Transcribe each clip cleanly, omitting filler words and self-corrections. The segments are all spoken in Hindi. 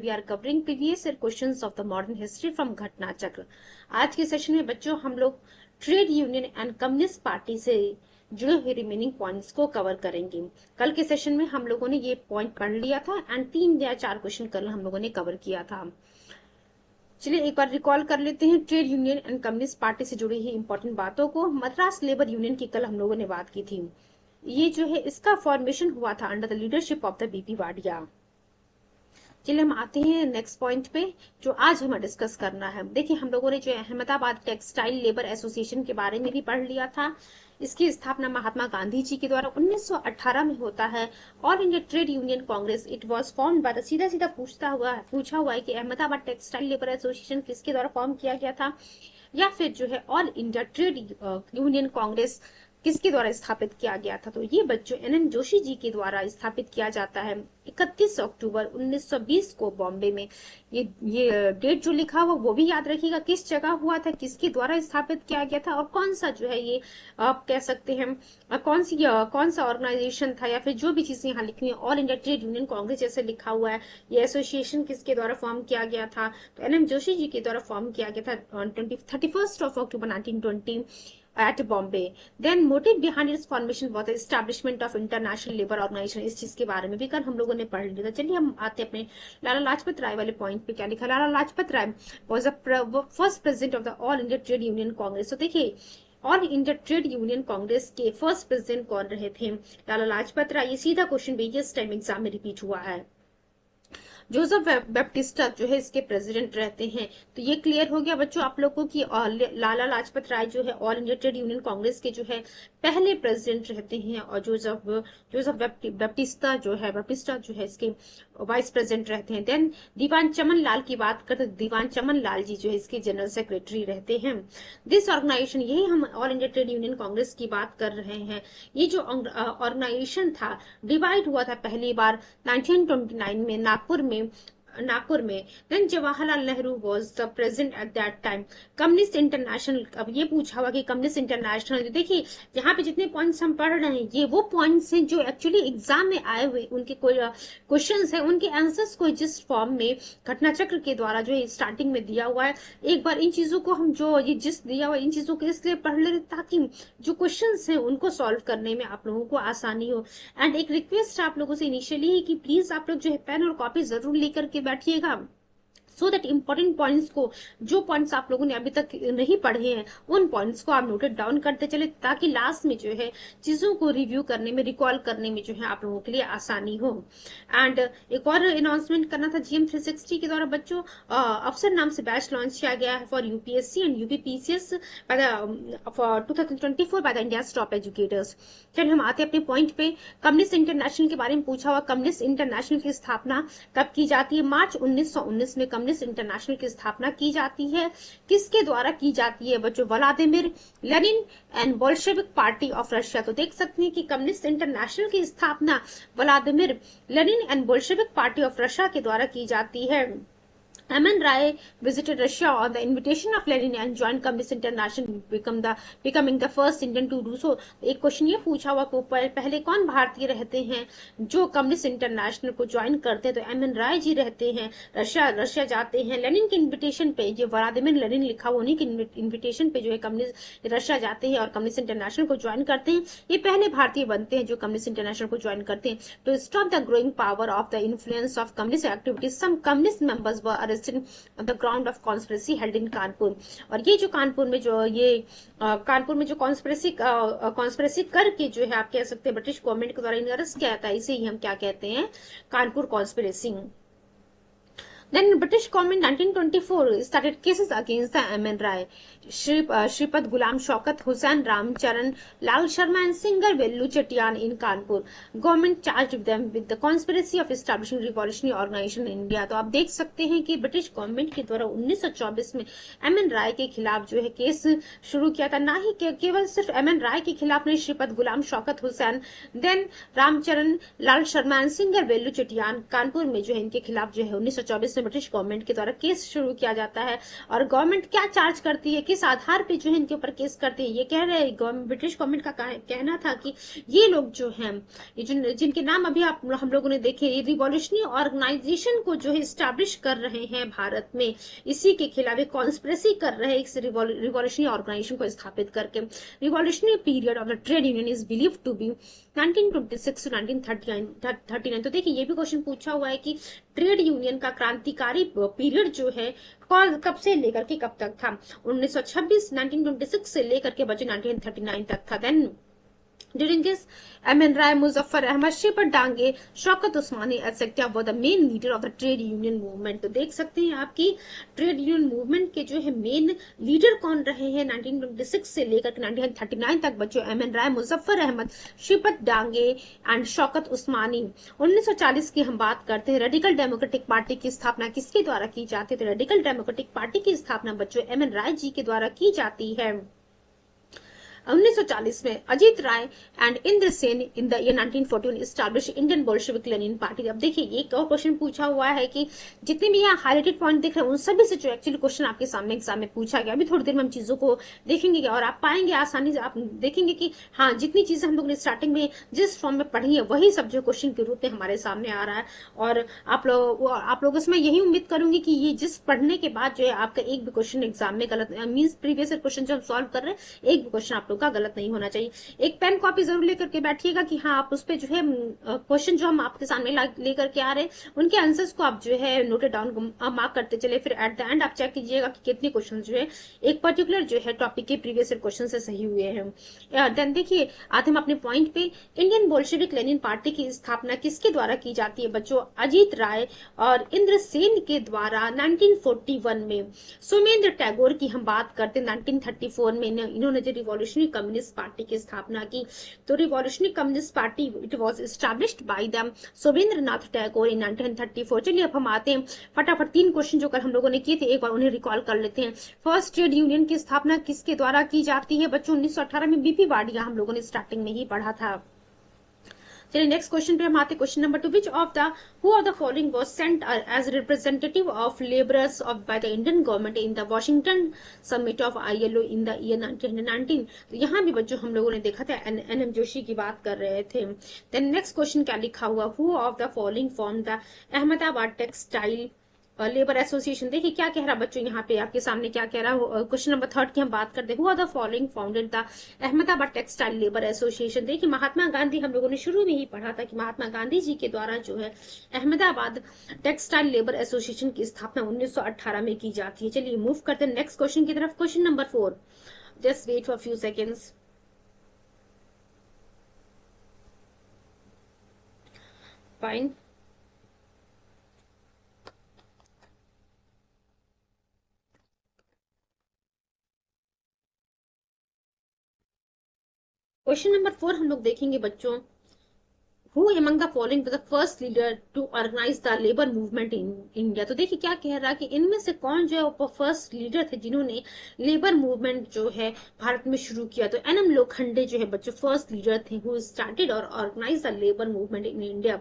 We are covering previous year questions of the modern history from Ghatna Chakra. आज के सेशन में बच्चों हम लोग trade union and communist party से जुड़े हुए रिमेनिंग पॉइंट्स को कवर करेंगे। कल के सेशन में हम लोगों ने ये पॉइंट पढ़ लिया था एंड 3 या 4 क्वेश्चन कल हम लोगों ने कवर किया था। चलिए एक बार रिकॉल कर लेते हैं trade union and communist party से जुड़ी हुई इंपॉर्टेंट बातों को। मद्रास लेबर यूनियन की कल हम लोगों ने बात की थी। ये जो है इसका फॉर्मेशन हुआ था under the leadership of the BP Wadia. चलिए हम आते हैं नेक्स्ट पॉइंट पे जो आज हमें डिस्कस करना है। देखिए हम लोगों ने जो अहमदाबाद टेक्सटाइल लेबर एसोसिएशन के बारे में भी पढ़ लिया था। इसकी स्थापना महात्मा गांधी जी के द्वारा 1918 में होता है। All India trade union Congress it was formed by the सीधा पूछा हुआ है कि अहमदाबाद टेक्सटाइल लेबर एसोसिएशन किसके द्वारा फॉर्म किया गया था, या फिर जो है all India trade union Congress किसके द्वारा स्थापित किया गया था। तो ये बच्चों NN जोशी जी के द्वारा स्थापित किया जाता है 31 अक्टूबर 1920 को बॉम्बे में। ये डेट जो लिखा हुआ वो भी याद रखिएगा, किस जगह हुआ था, किसके द्वारा स्थापित किया गया था और कौन सा जो है ये आप कह सकते हैं कौन सा ऑर्गेनाइजेशन था, या फिर जो भी चीजें यहाँ लिखी है all India trade union Congress जैसे लिखा हुआ है, ये एसोसिएशन किसके द्वारा फॉर्म किया गया था। तो NN जोशी जी के द्वारा फॉर्म किया गया था 31 October 1920 at Bombay. Then motive behind its formation was the establishment of international labor organization। इस चीज के बारे में भी कल हम लोगों ने पढ़ लिया था। चलिए हम आते हैं अपने लाला लाजपत राय वाले पॉइंट पे। क्या लिखा, लाला लाजपत राय was the first president of the All India Trade Union Congress। तो देखिए all India trade union Congress के फर्स्ट प्रेसिडेंट कौन रहे थे, लाला लाजपत राय। ये सीधा क्वेश्चन भी इस टाइम एग्जाम में रिपीट हुआ है। जोसेफ बैप्टिस्टा जो है इसके प्रेसिडेंट रहते हैं। तो ये क्लियर हो गया बच्चों आप लोगों की लाला लाजपत राय जो है all India trade union Congress के जो है पहले प्रेसिडेंट रहते हैं, और जोसेफ बैप्टिस्टा जो है इसके वाइस प्रेसिडेंट रहते हैं। देन दीवान चमन लाल की बात करते हैं, दीवान चमन लाल जी जो है इसके जनरल सेक्रेटरी रहते हैं। दिस ऑर्गेनाइजेशन, यही हम all India trade union congress की बात कर रहे हैं। ये जो ऑर्गेनाइजेशन था डिवाइड हुआ था पहली बार 1929 में नागपुर में। Then Jawaharlal Nehru was the president at that time. Communist international, अब ये पूछा हुआ कि कम्युनिस्ट इंटरनेशनल, देखिए यहाँ पे जितने पॉइंट्स हम पढ़ रहे हैं ये वो पॉइंट्स हैं जो एक्चुअली एग्जाम में आए हुए उनके कोई क्वेश्चंस है, उनके आंसर्स को जिस फॉर्म में घटना चक्र के द्वारा जो है स्टार्टिंग में दिया हुआ है। एक बार इन चीजों को हम जो ये जिस दिया हुआ इन चीजों को इसलिए पढ़ ले ताकि जो क्वेश्चंस हैं उनको सॉल्व करने में आप लोगों को आसानी हो। एंड एक रिक्वेस्ट आप लोगों से इनिशियली कि प्लीज आप लोग जो है पेन और कॉपी जरूर लेकर के बैठिएगा, सो दैट इंपॉर्टेंट पॉइंट्स को, जो पॉइंट्स आप लोगों ने अभी तक नहीं पढ़े हैं उन पॉइंट्स को आप नोटेड डाउन करते चले, ताकि लास्ट में जो है चीजों को रिव्यू करने में, रिकॉल करने में जो है आप लोगों के लिए आसानी हो। एंड एक और अनाउंसमेंट करना था, GM 360 के द्वारा बच्चों अफसर नाम से बैच लॉन्च किया गया है for UPSC and UPPCS for 2024 by the India top educators. चलिए हम आते हैं अपने पॉइंट पे। कम्युनिस्ट इंटरनेशनल के बारे में पूछा हुआ, कम्युनिस्ट इंटरनेशनल की स्थापना कब की जाती है, मार्च 1919 में कम्युनिस्ट इंटरनेशनल की स्थापना की जाती है। किसके द्वारा की जाती है बच्चों, Vladimir Lenin and Bolshevik party of Russia. तो देख सकते हैं कि कम्युनिस्ट इंटरनेशनल की स्थापना Vladimir Lenin and Bolshevik party of Russia के द्वारा की जाती है। MN Rai visited Russia on the invitation of Lenin and joined Communist International, becoming the first Indian to do so। एक क्वेश्चन ये पूछा हुआ को पहले कौन भारतीय रहते हैं जो कम्युनिस्ट इंटरनेशनल को ज्वाइन करते हैं, तो MN Rai जी रहते हैं। रशिया जाते हैं लेनिन के इन्विटेशन पे, जो व्लादिमीर लेनिन लिखा हुआ उन्हीं के इन्विटेशन पे जो है कम्युनिस्ट रशिया जाते हैं और कम्युनिस्ट इंटरनेशनल को ज्वाइन करते हैं। ये पहले भारतीय बनते हैं जो कम्युनिस्ट इंटरनेशनल को ज्वाइन करते हैं। To stop the growing power of the influence of communist activities, some communist members were arrested on the ground of conspiracy held in Kanpur. और ये जो कानपुर में जो कॉन्स्पिरेसी करके जो है आप कह सकते हैं ब्रिटिश गवर्नमेंट के द्वारा अरेस्ट किया था, इसे ही हम क्या कहते हैं, Kanpur conspiracy. Then British government 1924 started cases against the MN Rai, Shripad Ghulam Shaukat, Hussain Ramcharan, Lal Sharma and Singer Vellu Chettiyan in Kanpur। Government charged them with the conspiracy of establishing revolutionary organization in India। तो आप देख सकते हैं कि ब्रिटिश गवर्नमेंट के द्वारा 1924 में MN Rai के खिलाफ जो है केस शुरू किया था। ना ही केवल सिर्फ MN Rai के खिलाफ नहीं, Shripad Ghulam Shaukat, Hussain, then Ramcharan, Lal Sharma and Singer Vellu Chettiyan Kanpur में जो है इनके खिलाफ जो है 1924 में ब्रिटिश गवर्नमेंट के द्वारा केस शुरू किया जाता है। और गवर्नमेंट क्या चार्ज करती है, किस आधार पे जो है इनके ऊपर केस करती है, ये कह रहे हैं ब्रिटिश गवर्नमेंट का कहना था कि ये लोग जो हैं, ये जिनके नाम अभी हम लोगों ने देखे, ये रिवॉल्यूशनरी ऑर्गेनाइजेशन को जो है स्टैब्लिश कर रहे हैं भारत में, इसी के खिलाफ एक कॉन्स्पिरेसी कर रहे हैं इस रिवॉल्यूशनरी ऑर्गेनाइजेशन को स्थापित करके। Revolutionary period of the trade union is believe to be 1926 to 1939। तो देखिए ये भी क्वेश्चन पूछा हुआ है कि ट्रेड यूनियन का क्रांतिकारी पीरियड जो है कब से लेकर के कब तक था। 1926 से लेकर के बचे 1939 तक था। Then During this, M.N. Rai, Muzaffar Ahmad, Shepherd Dange, Shaukat Usmani, etc. were the main leader of the trade union movement। तो देख सकते हैं आपकी ट्रेड यूनियन मूवमेंट के जो है मेन लीडर कौन रहे हैं 1926 से लेकर 1939 तक बच्चों, M.N. Rai, मुजफ्फर अहमद, शेफत डांगे एंड शौकत उस्मानी। 1940 की हम बात करते हैं। रेडिकल डेमोक्रेटिक पार्टी की स्थापना किसके द्वारा की जाती है, तो रेडिकल डेमोक्रेटिक पार्टी की स्थापना बच्चों M.N. राय जी के द्वारा की जाती है। 1940 में Ajit Rai and Indra Sen in the year 1941 establish Indian Bolshevik Lenin party. अब देखिए ये एक और क्वेश्चन पूछा हुआ है कि जितने भी यहाँ हाईलाइटेड पॉइंट दिख रहे हैं उन सभी से जो एक्चुअली क्वेश्चन आपके सामने एग्जाम में पूछा गया। अभी थोड़ी देर में हम चीजों को देखेंगे और आप पाएंगे आसानी से, आप देखेंगे कि हाँ जितनी चीजें हम लोग ने स्टार्टिंग में जिस फॉर्म में पढ़ी है वही सब जो क्वेश्चन के रूप में हमारे सामने आ रहा है। और आप लोग इसमें यही उम्मीद करूंगी कि ये जिस पढ़ने के बाद जो है आपका एक भी क्वेश्चन एग्जाम में गलत मीन्स प्रीवियस क्वेश्चन जो हम सॉल्व कर रहे हैं एक भी क्वेश्चन आप लोग का गलत नहीं होना चाहिए। एक पेन कॉपी जरूर लेकर के बैठिएगा कि हाँ आप उस पे जो है क्वेश्चन जो हम आपके सामने लेकर के आ रहे हैं उनके आंसर्स को आप जो है नोटेड डाउन मार्क करते चले। फिर एट द एंड आप चेक कीजिएगा कि कितने क्वेश्चन जो है एक पर्टिकुलर जो है टॉपिक के प्रीवियस क्वेश्चन से सही हुए हैं। देन देखिए आते हम अपने पॉइंट पे। इंडियन बोल्शेविक लेनिन पार्टी की स्थापना किसके द्वारा की जाती है बच्चों, अजीत राय और इंद्र सेन के द्वारा 1941 में। सोमेंद्र टैगोर की हम बात करते हैं 1934 में इन्होंने जो रिवॉल्यूशनरी कम्युनिस्ट पार्टी की स्थापना की। तो revolutionary communist party it was established by the Somendranath Tagore in 1934। चलिए अब हम आते हैं फटाफट 3 क्वेश्चन जो कल हम लोगों ने किए थे एक बार उन्हें रिकॉल कर लेते हैं। फर्स्ट ट्रेड यूनियन की स्थापना किसके द्वारा की जाती है बच्चों, 1918 में बीपी वाडिया हम लोगों ने स्टार्टिंग में ही पढ़ा था। चलिए नेक्स्ट क्वेश्चन पे हम आते हैं। Question number 2, which of the following was sent as representative of labourers of by the Indian government in the Washington summit of ILO in the year 1919। तो यहाँ भी बच्चों हम लोगों ने देखा था NM जोशी की बात कर रहे थे। देन नेक्स्ट क्वेश्चन क्या लिखा हुआ, who of the following form the Ahmedabad textile labour association. देखिए क्या कह रहा बच्चों यहाँ पे आपके सामने क्या कह रहा है। क्वेश्चन नंबर 3 की हम बात करते हैं, who are the following founded the Ahmedabad textile labour association. देखिए महात्मा गांधी हम लोगों ने शुरू में ही पढ़ा था कि महात्मा गांधी जी के द्वारा जो है अहमदाबाद टेक्सटाइल लेबर एसोसिएशन की स्थापना 1918 में की जाती है। चलिए मूव करते हैं नेक्स्ट क्वेश्चन की तरफ। Question number 4, just wait for few seconds. Fine, question number 4 हम लोग देखेंगे बच्चों, Who among the following was the first leader to organize the labor movement in India। तो देखिए क्या कह रहा है कि इनमें से कौन जो है वो फर्स्ट लीडर थे जिन्होंने लेबर मूवमेंट जो है भारत में शुरू किया। तो NM लोखंडे जो है बच्चों फर्स्ट लीडर थे हु स्टार्टेड और organise the labour movement in India.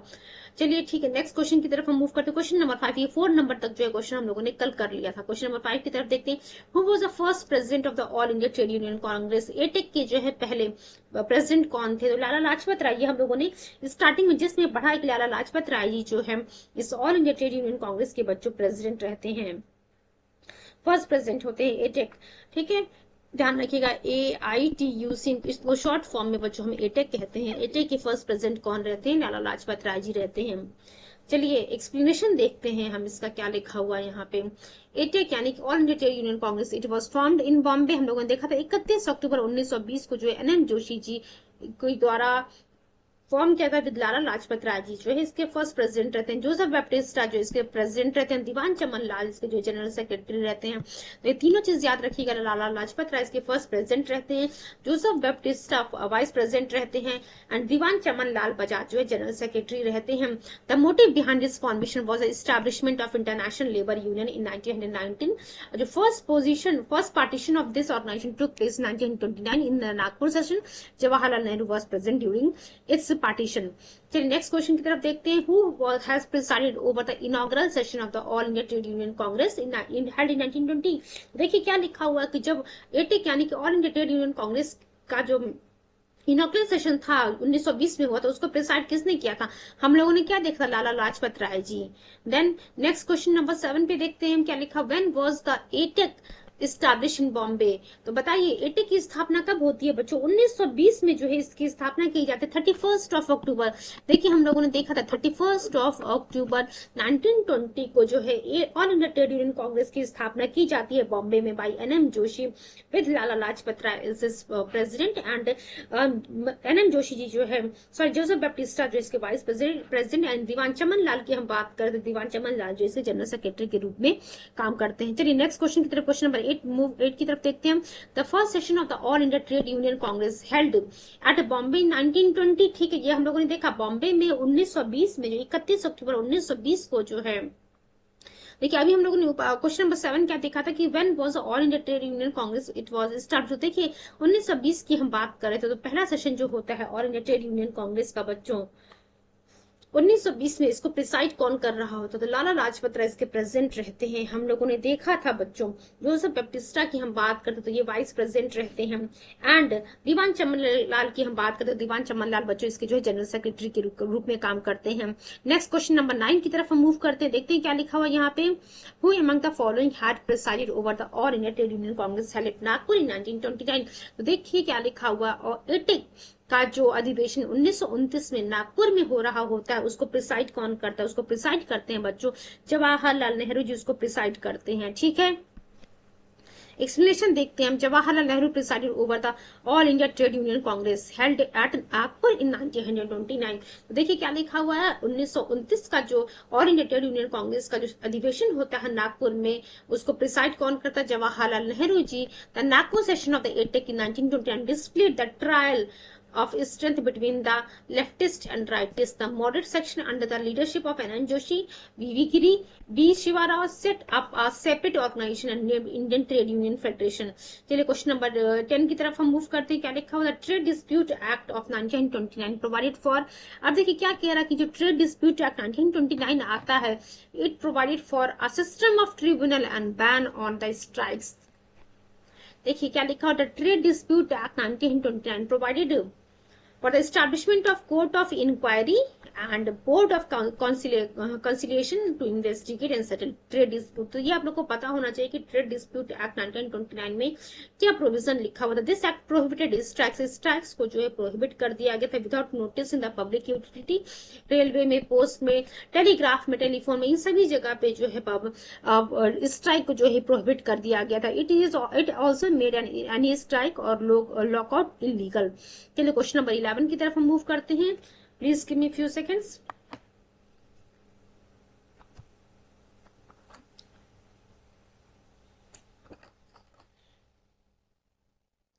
चलिए ठीक है नेक्स्ट क्वेश्चन की तरफ हम मूव करते हैं। क्वेश्चन नंबर 5, ये 4 नंबर तक जो है क्वेश्चन हम लोगों ने कल कर लिया था। क्वेश्चन नंबर 5 की तरफ देखते हैं, who was the first president of the all India trade union Congress. AITUC के जो है पहले प्रेसिडेंट कौन थे, तो लाला लाजपत राय। ये हम लोगों ने स्टार्टिंग में जिसमें पढ़ा कि लाला लाजपत राय जी जो है इस all India trade union Congress के बच्चों प्रेसिडेंट रहते हैं, फर्स्ट प्रेसिडेंट होते हैं एटेक। ठीक है ध्यान रखिएगा, AITUC इसको शॉर्ट फॉर्म में बच्चों हम एटेक कहते हैं। एटेक के फर्स्ट प्रेसिडेंट कौन रहते हैं, लाला लाजपत राय जी रहते हैं। चलिए एक्सप्लेनेशन देखते हैं हम इसका क्या लिखा हुआ है यहाँ पे। एटेक यानी कि all India trade union Congress it was formed in Bombay. हम लोगों ने देखा था 31 अक्टूबर 1920 को जो है NM जोशी जी के द्वारा फॉर्म किया था विद लाला लाजपत राय जी जो है इसके फर्स्ट प्रेसिडेंट रहते हैं। जोसेफ बैप्टिस्टा जो इसके प्रेसिडेंट रहते हैं। दीवान चमन लाल इसके जो जनरल सेक्रेटरी रहते हैं। तो ये तीनों चीज याद रखिएगा, लाला लाजपत राय इसके फर्स्ट प्रेसिडेंट रहते हैं, जोसेफ बैप्टिस्टा वाइस प्रेसिडेंट रहते हैं एंड दीवान चमन लाल बजाज जो है जनरल सेक्रेटरी रहते हैं। The motive behind this formation was establishment of international labour union in 1919। जो first partition of this organisation took place 1929 in the Nagpur session. Jawaharlal Nehru was present during its partition. चलिए नेक्स्ट क्वेश्चन की तरफ देखते हैं। Who has presided over the inaugural session of the all India trade union Congress in held in 1920। देखिए क्या लिखा हुआ है कि जब एटेक यानी कि all India trade union Congress का जो इनॉग्रल सेशन था 1920 में हुआ था, उसको प्रिसाइड किसने किया था? हम लोगों ने क्या देखा? Lala Lajpat Rai ji. Then next question number 7 पे देखते हैं क्या लिखा। When was the AITUC establish in Bombay. तो बताइए एटेक की स्थापना कब होती है बच्चों? 1920 में जो है इसकी स्थापना की जाती है 31 अक्टूबर। देखिए हम लोगों ने देखा था 31 अक्टूबर 1920 को जो है all India trade union congress की स्थापना की जाती है बॉम्बे में by N M Joshi with Lala Lajpat Rai as president and N M Joshi ji जो है सॉरी जोसेफ बैप्टिस्टा जो इसके vice president and Diwan Chaman Lal की हम बात करें तो दीवान चमन लाल जो इसके जनरल सेक्रेटरी के रूप में काम करते हैं। चलिए नेक्स्ट क्वेश्चन की तरफ, क्वेश्चन नंबर 8 की तरफ देखते हैं हम। The first session of the all India trade union congress held eight Bombay 1920। ठीक है, ये हम लोगों ने देखा बॉम्बे में 1920 में, जो 31 अक्टूबर 1920 को जो है। देखिए अभी हम लोगों ने क्वेश्चन नंबर 7 क्या देखा था कि when was all India trade union Congress it was start. देखिए 1920 की हम बात कर रहे थे, तो पहला सेशन जो होता है all India trade union Congress का बच्चों 1920 में इसको प्रिसाइड कौन कर रहा होता? तो लाला लाजपत राय इसके प्रेसिडेंट रहते हैं। हम लोगों ने देखा था बच्चों जोसेफ बैप्टिस्टा की हम बात करते तो ये वाइस प्रेसिडेंट रहते हैं एंड दीवान चमन लाल की हम बात करते तो दीवान चमन लाल बच्चों इसके जो है जनरल सेक्रेटरी के रूप में काम करते हैं। नेक्स्ट क्वेश्चन नंबर 9 की तरफ हम मूव करते हैं, देखते हैं क्या लिखा हुआ यहाँ पे। Who among the following had presided over the all India trade union congress held at Nagpur in 1929। तो देखिए क्या लिखा हुआ। और एटेक का जो अधिवेशन 1929 में नागपुर में हो रहा होता है उसको प्रिसाइड कौन करता है? उसको प्रिसाइड करते हैं बच्चों जवाहरलाल नेहरू जी, उसको प्रिसाइड करते हैं। ठीक है, एक्सप्लेनेशन देखते हैं हम। Jawaharlal Nehru presided over the all India trade union congress held at Nagpur in 1929। तो देखिए क्या लिखा हुआ है। 1929 का जो all India trade union Congress का जो अधिवेशन होता है नागपुर में उसको प्रिसाइड कौन करता है? Jawaharlal Nehru ji. The Nagpur session of the AITUC in 1929 displayed the trial of strength between the leftist and rightist. The moderate section under the leadership of N.N. Joshi, V.V. Giri, B. Shiva Rao set up a separate organization and named Indian Trade Union Federation. चलिए क्वेश्चन नंबर 10 की तरफ हम मूव करते हैं। क्या लिखा हुआ? Trade dispute act of 1929 provided for. अब देखिए क्या कह रहा है कि जो ट्रेड डिस्प्यूट एक्ट 1929 आता है it provided for a system of tribunal and ban on the strikes. देखिए क्या लिखा हुआ। Trade dispute act 1929 provided for the establishment of court of inquiry and board of conciliation to investigate and settle trade dispute। तो ये आप लोग को पता होना चाहिए कि ट्रेड डिस्प्यूट एक्ट 1929 में क्या प्रोविजन लिखा हुआ था। दिस एक्ट प्रोहिबिटेड स्ट्राइक्स को जो है प्रोहिबिट कर दिया गया था without notice in the public utility. Railway में, पोस्ट में, टेलीग्राफ में, टेलीफोन में, इन सभी जगह पे जो है स्ट्राइक को जो है प्रोहिबिट कर दिया गया था। It also made any strike और लॉकआउट इलीगल। चलिए क्वेश्चन नंबर 11 की तरफ हम मूव करते हैं। Please give me few seconds.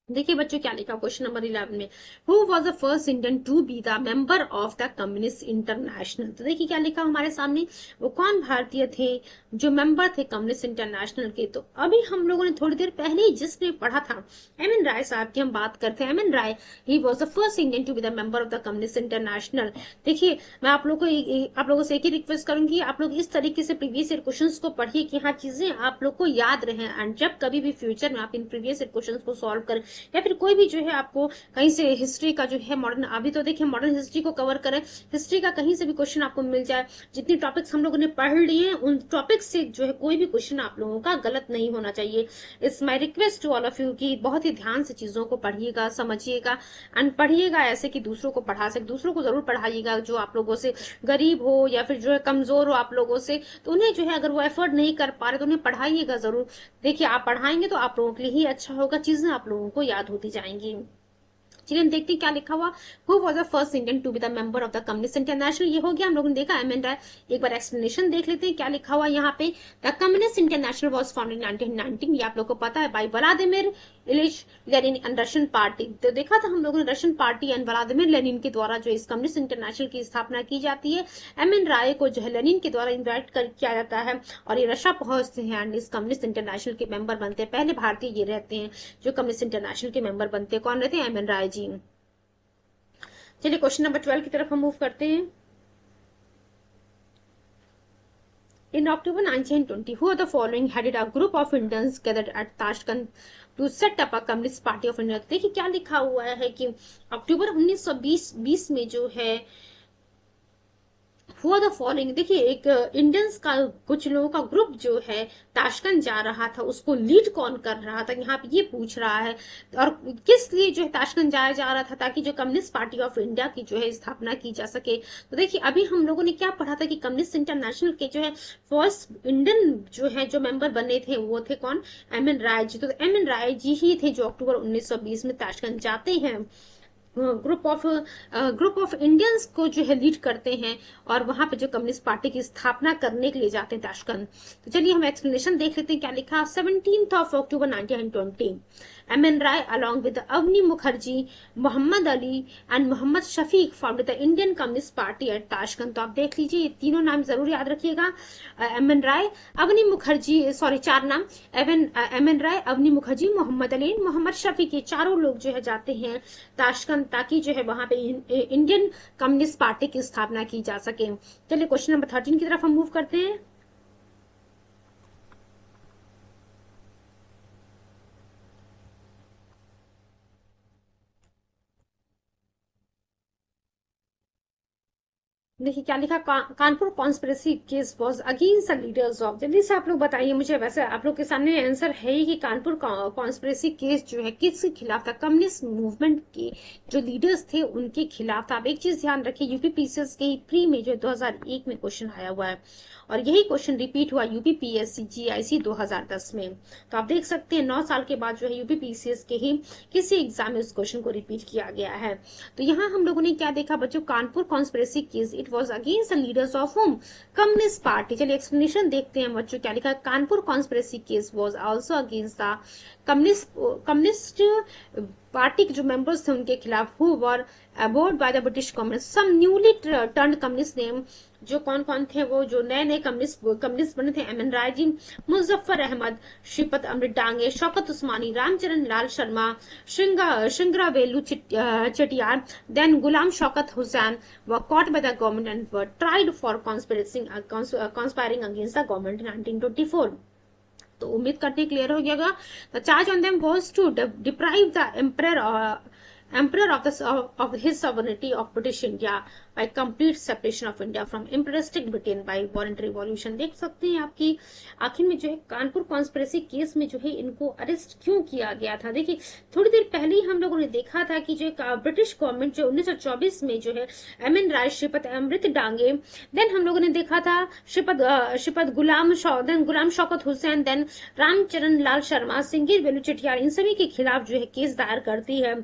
देखिए बच्चों क्या लिखा क्वेश्चन नंबर 11 में। Who was the first Indian to be the member of the communist international. तो देखिए क्या लिखा हमारे सामने, वो कौन भारतीय थे जो मेंबर थे कम्युनिस्ट इंटरनेशनल के। तो अभी हम लोगों ने थोड़ी देर पहले ही जिसने पढ़ा था एम एन राय साहब की हम बात करते हैं। M N Roy he was the first Indian to be the member of the communist international. देखिए मैं आप लोगों से एक ही रिक्वेस्ट करूंगी, आप लोग इस तरीके से प्रीवियस ईयर क्वेश्चन को पढ़िए कि हाँ चीजें आप लोग को याद रहे एंड जब कभी भी फ्यूचर में आप इन प्रीवियस ईयर क्वेश्चन को सॉल्व करें या फिर कोई भी जो है आपको कहीं से हिस्ट्री का जो है मॉडर्न, अभी तो देखिए मॉडर्न हिस्ट्री को कवर करें, हिस्ट्री का कहीं से भी क्वेश्चन आपको मिल जाए। जितनी टॉपिक्स हम लोगों ने पढ़ लिए हैं उन टॉपिक्स से जो है कोई भी क्वेश्चन आप लोगों का गलत नहीं होना चाहिए। It's my request to all of you कि बहुत ही ध्यान से चीजों को पढ़िएगा, समझिएगा एंड पढ़िएगा ऐसे कि दूसरों को पढ़ा सके। दूसरों को जरूर पढ़ाइएगा जो आप लोगों से गरीब हो या फिर जो है कमजोर हो आप लोगों से, तो उन्हें जो है अगर वो एफर्ट नहीं कर पा रहे तो उन्हें पढ़ाइएगा जरूर। देखिए आप पढ़ाएंगे तो आप लोगों के लिए ही अच्छा होगा, चीजें आप लोगों को याद होती जाएंगी। चलिए हम देखते हैं क्या लिखा हुआ। Who was the first Indian to be the member of the communist international. ये हो गया, हम लोगों ने देखा एम एन राय। एक बार एक्सप्लेनेशन देख लेते हैं क्या लिखा हुआ यहाँ पे। The communist international was founded in 1919। ये आप लोग को पता है by Vladimir Ilyich Lenin and Russian party. तो देखा था हम लोगों ने Russian party and Vladimir Lenin के द्वारा जो इस कम्युनिस्ट इंटरनेशनल की स्थापना की जाती है। एम एन राय को जो है लेनिन के द्वारा इन्वाइट किया जाता है और ये रशिया पहुंचते हैं एंड इस कम्युनिस्ट इंटरनेशनल के मेंबर बनते हैं। पहले भारतीय ये रहते हैं जो कम्युनिस्ट इंटरनेशनल के मेंबर बनते हैं। कौन रहते हैं? एम एन राय जी। चलिए क्वेश्चन नंबर 12 की तरफ हम मूव करते हैं। In October 1920, who are the following headed a group of Indians gathered at Tashkent to set up a Communist Party of India? देखिए क्या लिखा हुआ है कि अक्टूबर 1920 में जो है हुआ द फॉलोइंग। देखिए एक इंडियंस का कुछ लोगों का ग्रुप जो है ताशकंद जा रहा था, उसको लीड कौन कर रहा था, यहाँ पे ये पूछ रहा है। और किस लिए जो है ताशकंद जाया जा रहा था, ताकि जो कम्युनिस्ट पार्टी ऑफ इंडिया की जो है स्थापना की जा सके। तो देखिए अभी हम लोगों ने क्या पढ़ा था कि कम्युनिस्ट इंटरनेशनल के जो है फर्स्ट इंडियन जो है जो मेंबर बने थे वो थे कौन, एम एन राय जी। तो एम एन राय जी ही थे जो अक्टूबर 1920 में ताशकंद जाते हैं, ग्रुप ऑफ इंडियंस को जो है लीड करते हैं और वहां पे जो कम्युनिस्ट पार्टी की स्थापना करने के लिए जाते हैं ताशकंद। तो चलिए हम एक्सप्लेनेशन देख लेते हैं क्या लिखा। 17 October 1920 M N Roy along with Avani Mukherjee, Mohammad Ali and Mohammad Shafiq founded the Indian communist party at Tashkent. तो आप देख लीजिए ये तीनों नाम जरूर याद रखिएगा। एम एन राय, अवनी मुखर्जी, सॉरी चार नाम, एम एन राय, अवनी मुखर्जी, मोहम्मद अली, मोहम्मद शफीक, ये चारों लोग जो है जाते हैं ताशकंद ताकि जो है वहां पे इंडियन कम्युनिस्ट पार्टी की स्थापना की जा सके। चलिए क्वेश्चन नंबर 13 की तरफ हम मूव करते हैं। देखिए क्या लिखा, Kanpur conspiracy case was against the leaders of, जल्दी से आप लोग बताइए मुझे। वैसे आप लोग के सामने आंसर है ही कि कानपुर कॉन्स्पिरेसी केस जो है किसके खिलाफ था, कम्युनिस्ट मूवमेंट के जो लीडर्स थे उनके खिलाफ था। आप एक चीज ध्यान रखिए, यूपीपीसीएस के प्री में जो 2001 में क्वेश्चन आया हुआ है और यही क्वेश्चन रिपीट हुआ यूपीपीएससी जीआईसी 2010 में। तो आप देख सकते हैं 9 साल के बाद जो है यूपीपीसीएस के ही किसी एग्जाम में उस क्वेश्चन को रिपीट किया गया है। तो यहाँ हम लोगों ने क्या देखा बच्चों, Kanpur conspiracy case it was against the leaders of home, communist party. चलिए एक्सप्लेनेशन देखते हैं बच्चों क्या लिखा। Kanpur conspiracy case was also against the communist party के जो मेंबर्स थे उनके खिलाफ, who were aboard by the British communist, some newly turned communist name, जो कौन कौन थे वो जो नए नए कम्युनिस्ट बने थे, M N Rai ji, Muzaffar Ahmad, Shripat Amrit Dange, Shaukat Usmani, Ramcharan Lal Sharma, Singaravelu Chettiar, then Ghulam Shaukat Hussain were caught by the government and were tried for conspiring against the government in 1924। तो उम्मीद करते हैं क्लियर हो गया। The charge on them was to deprive the emperor of his sovereignty of British India by complete separation of India from imperialistic Britain by voluntary revolution। देख सकते हैं आपकी आखिर में जो है कानपुर कॉन्स्पिरेसी केस में जो है इनको अरेस्ट क्यों किया गया था। देखिए थोड़ी देर पहले ही हम लोगों ने देखा था कि जो ब्रिटिश गवर्नमेंट जो 1924 में जो है एम एन राय, श्रीपत अमृत डांगे, देन हम लोगों ने देखा था श्रीपत गुलाम शौकत हुसैन, देन रामचरण लाल शर्मा, सिंगिर वेलु चटियार, इन सभी के खिलाफ जो है केस दायर करती है।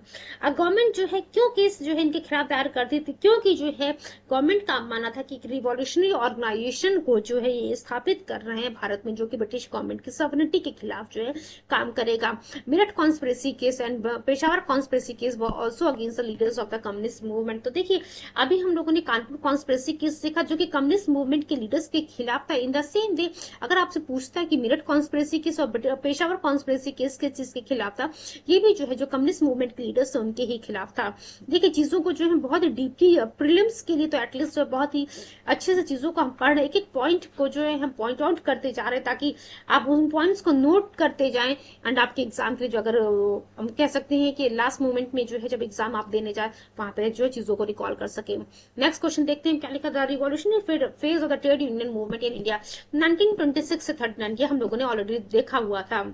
गवर्नमेंट जो है क्यों केस जो है इनके खिलाफ दायर करती थी, क्योंकि जो है गवर्नमेंट का मानना था कि रिवॉल्यूशनरी ऑर्गेनाइजेशन को जो है ये स्थापित कर रहे हैं भारत में, जो कि ब्रिटिश गवर्नमेंट की सॉवरेनिटी के खिलाफ जो है काम करेगा। Meerut conspiracy case and Peshawar conspiracy case were also against the leaders of the communist movement. तो देखिए अभी हम लोगों ने कानपुर कॉन्स्पिरेसी केस देखा जो कि कम्युनिस्ट मूवमेंट के लीडर्स के खिलाफ था। इन द सेम वे अगर आपसे पूछता है कि मेरठ कॉन्स्पिरेसी केस और पेशावर कॉन्स्पिरेसी केस किस चीज के खिलाफ था, ये भी जो है जो कम्युनिस्ट मूवमेंट के लीडर्स थे उनके ही खिलाफ था। देखिए चीजों को जो है बहुत ही डीपली प्रीलिम्स के लिए तो एटलीस्ट बहुत ही अच्छे से चीजों को हम पढ़ रहे, एक एक पॉइंट को जो है हम पॉइंट आउट करते जा रहे हैं ताकि आप उन पॉइंट्स को नोट करते जाएं एंड आपके एग्जाम के लिए जो अगर हम कह सकते हैं कि लास्ट मोमेंट में जो है जब एग्जाम आप देने जाए वहां पे जो है चीजों को रिकॉल कर सके। नेक्स्ट क्वेश्चन देखते हैं क्या लिखा था। Revolutionary phase of the trade union movement in India 1926 से 39, ये हम लोगों ने ऑलरेडी देखा हुआ था।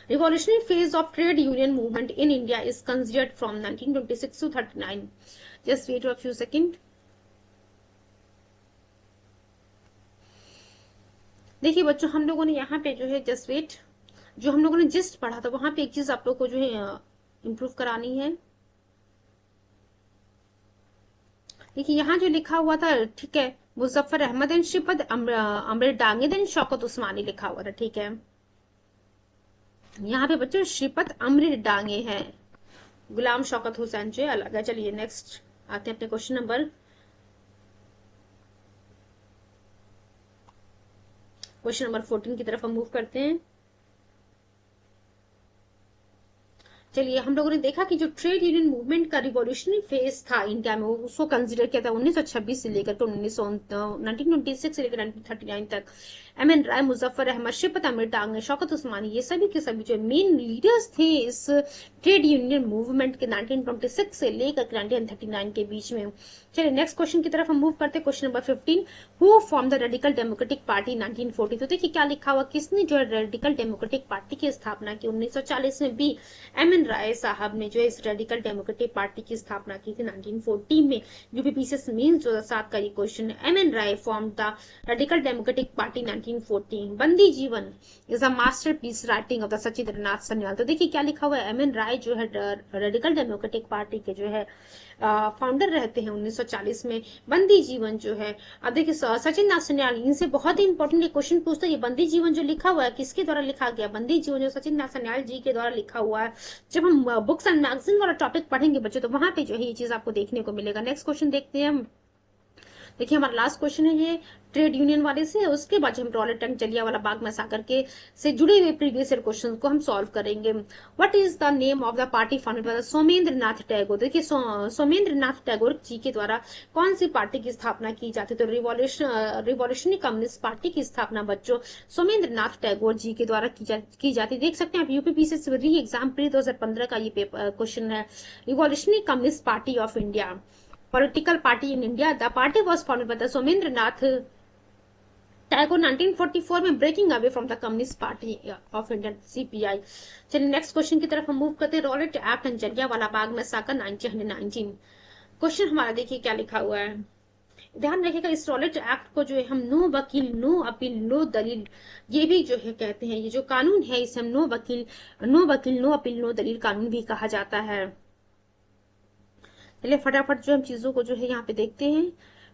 Revolutionary phase of trade union movement in India is considered from 1926 to 39. Just wait for a few seconds. देखिए बच्चों हम लोगों ने यहाँ पे जो है जस्ट वेट, जो हम लोगों ने जिस्ट पढ़ा था वहां पे एक चीज आप लोग को जो है इम्प्रूव करानी है। देखिए यहाँ जो लिखा हुआ था ठीक है, मुजफ्फर अहमद एंड श्रीपद अमृत डांगे देन शौकत उस्मानी लिखा हुआ था, ठीक है। यहाँ पे बच्चों श्रीपत अमृत डांगे हैं, गुलाम शौकत हुसैन जो अलग है। चलिए नेक्स्ट आते हैं अपने क्वेश्चन नंबर 14 की तरफ हम मूव करते हैं। चलिए, हम लोगों ने देखा कि जो ट्रेड यूनियन मूवमेंट का रिवॉल्यूशनरी फेज था इंडिया में, उसको कंसिडर किया था 1926 से लेकर 1926 से लेकर 1939 तक। एम एन राय, मुजफ्फर अहमद, शफकत अमीर टांगे, शौकत उस्मानी, ये सभी के सभी जो मेन लीडर्स थे इस ट्रेड यूनियन मूवमेंट के 1926 से लेकर 1939 के बीच में। चलिए नेक्स्ट क्वेश्चन की तरफ हम मूव करते हैं। Question number 15, who form the radical democratic party 1940। तो देखिए क्या लिखा हुआ, किसने जो है रेडिकल डेमोक्रेटिक पार्टी की स्थापना की 1940 में। बी, एम एन राय साहब ने जो है इस रेडिकल डेमोक्रेटिक पार्टी की स्थापना की थी 1940 में। यूपीपीसीएस मेंस 2007 का ये क्वेश्चन है। M N Roy form the radical democratic party 1914। Bandi Jivan is a masterpiece writing of the Sachindranath Sanyal. तो देखिए क्या लिखा हुआ है, एम एन राय जो है रेडिकल डेमोक्रेटिक पार्टी के जो है फाउंडर रहते हैं 1940 में। बंदी जीवन जो है, अब देखिए सचिन नाथ सन्याल, इनसे बहुत ही इंपॉर्टेंट क्वेश्चन पूछता है, ये बंदी जीवन जो लिखा हुआ है किसके द्वारा लिखा गया। बंदी जीवन जो सचिन नाथ सन्याल जी के द्वारा लिखा हुआ है। जब हम बुक्स एंड मैगजीन वाला टॉपिक पढ़ेंगे बच्चों, तो वहां पे जो है ये चीज आपको देखने को मिलेगा। नेक्स्ट क्वेश्चन देखते हैं हम। देखिए हमारा लास्ट क्वेश्चन है ये ट्रेड यूनियन वाले से, उसके बाद हम रॉलेट टैंक जलियांवाला बाग मैसाकर के से जुड़े हुए प्रीवियस ईयर क्वेश्चन को हम सॉल्व करेंगे। What is the name of the party founded by Somendra Nath Tagore. देखिए सोमेंद्र नाथ टैगोर जी के द्वारा कौन सी पार्टी की स्थापना की जाती है, तो रिवॉल्यूशनरी कम्युनिस्ट पार्टी की स्थापना बच्चों सोमेंद्र नाथ टैगोर जी के द्वारा की जाती। देख सकते हैं आप यूपीपीसीएस री एग्जाम प्री 2015 का ये पेपर क्वेश्चन है। Revolutionary communist party of India, political party in India. The party was founded by the Somendra Nath Tagore 1944 में, breaking away from the communist party of India CPI. चलिए नेक्स्ट क्वेश्चन की तरफ हम मूव करते हैं। Rowlatt act and Jallianwala Bagh massacre 1919। Question हमारा देखिए क्या लिखा हुआ है, ध्यान रखिएगा इस रॉलेट एक्ट को जो है हम नो वकील नो अपील नो दलील ये भी जो है कहते हैं। ये जो कानून है इसे हम नो वकील नो अपील नो दलील कानून भी कहा जाता है। चलिए फटाफट जो हम चीजों को जो है यहाँ पे देखते हैं।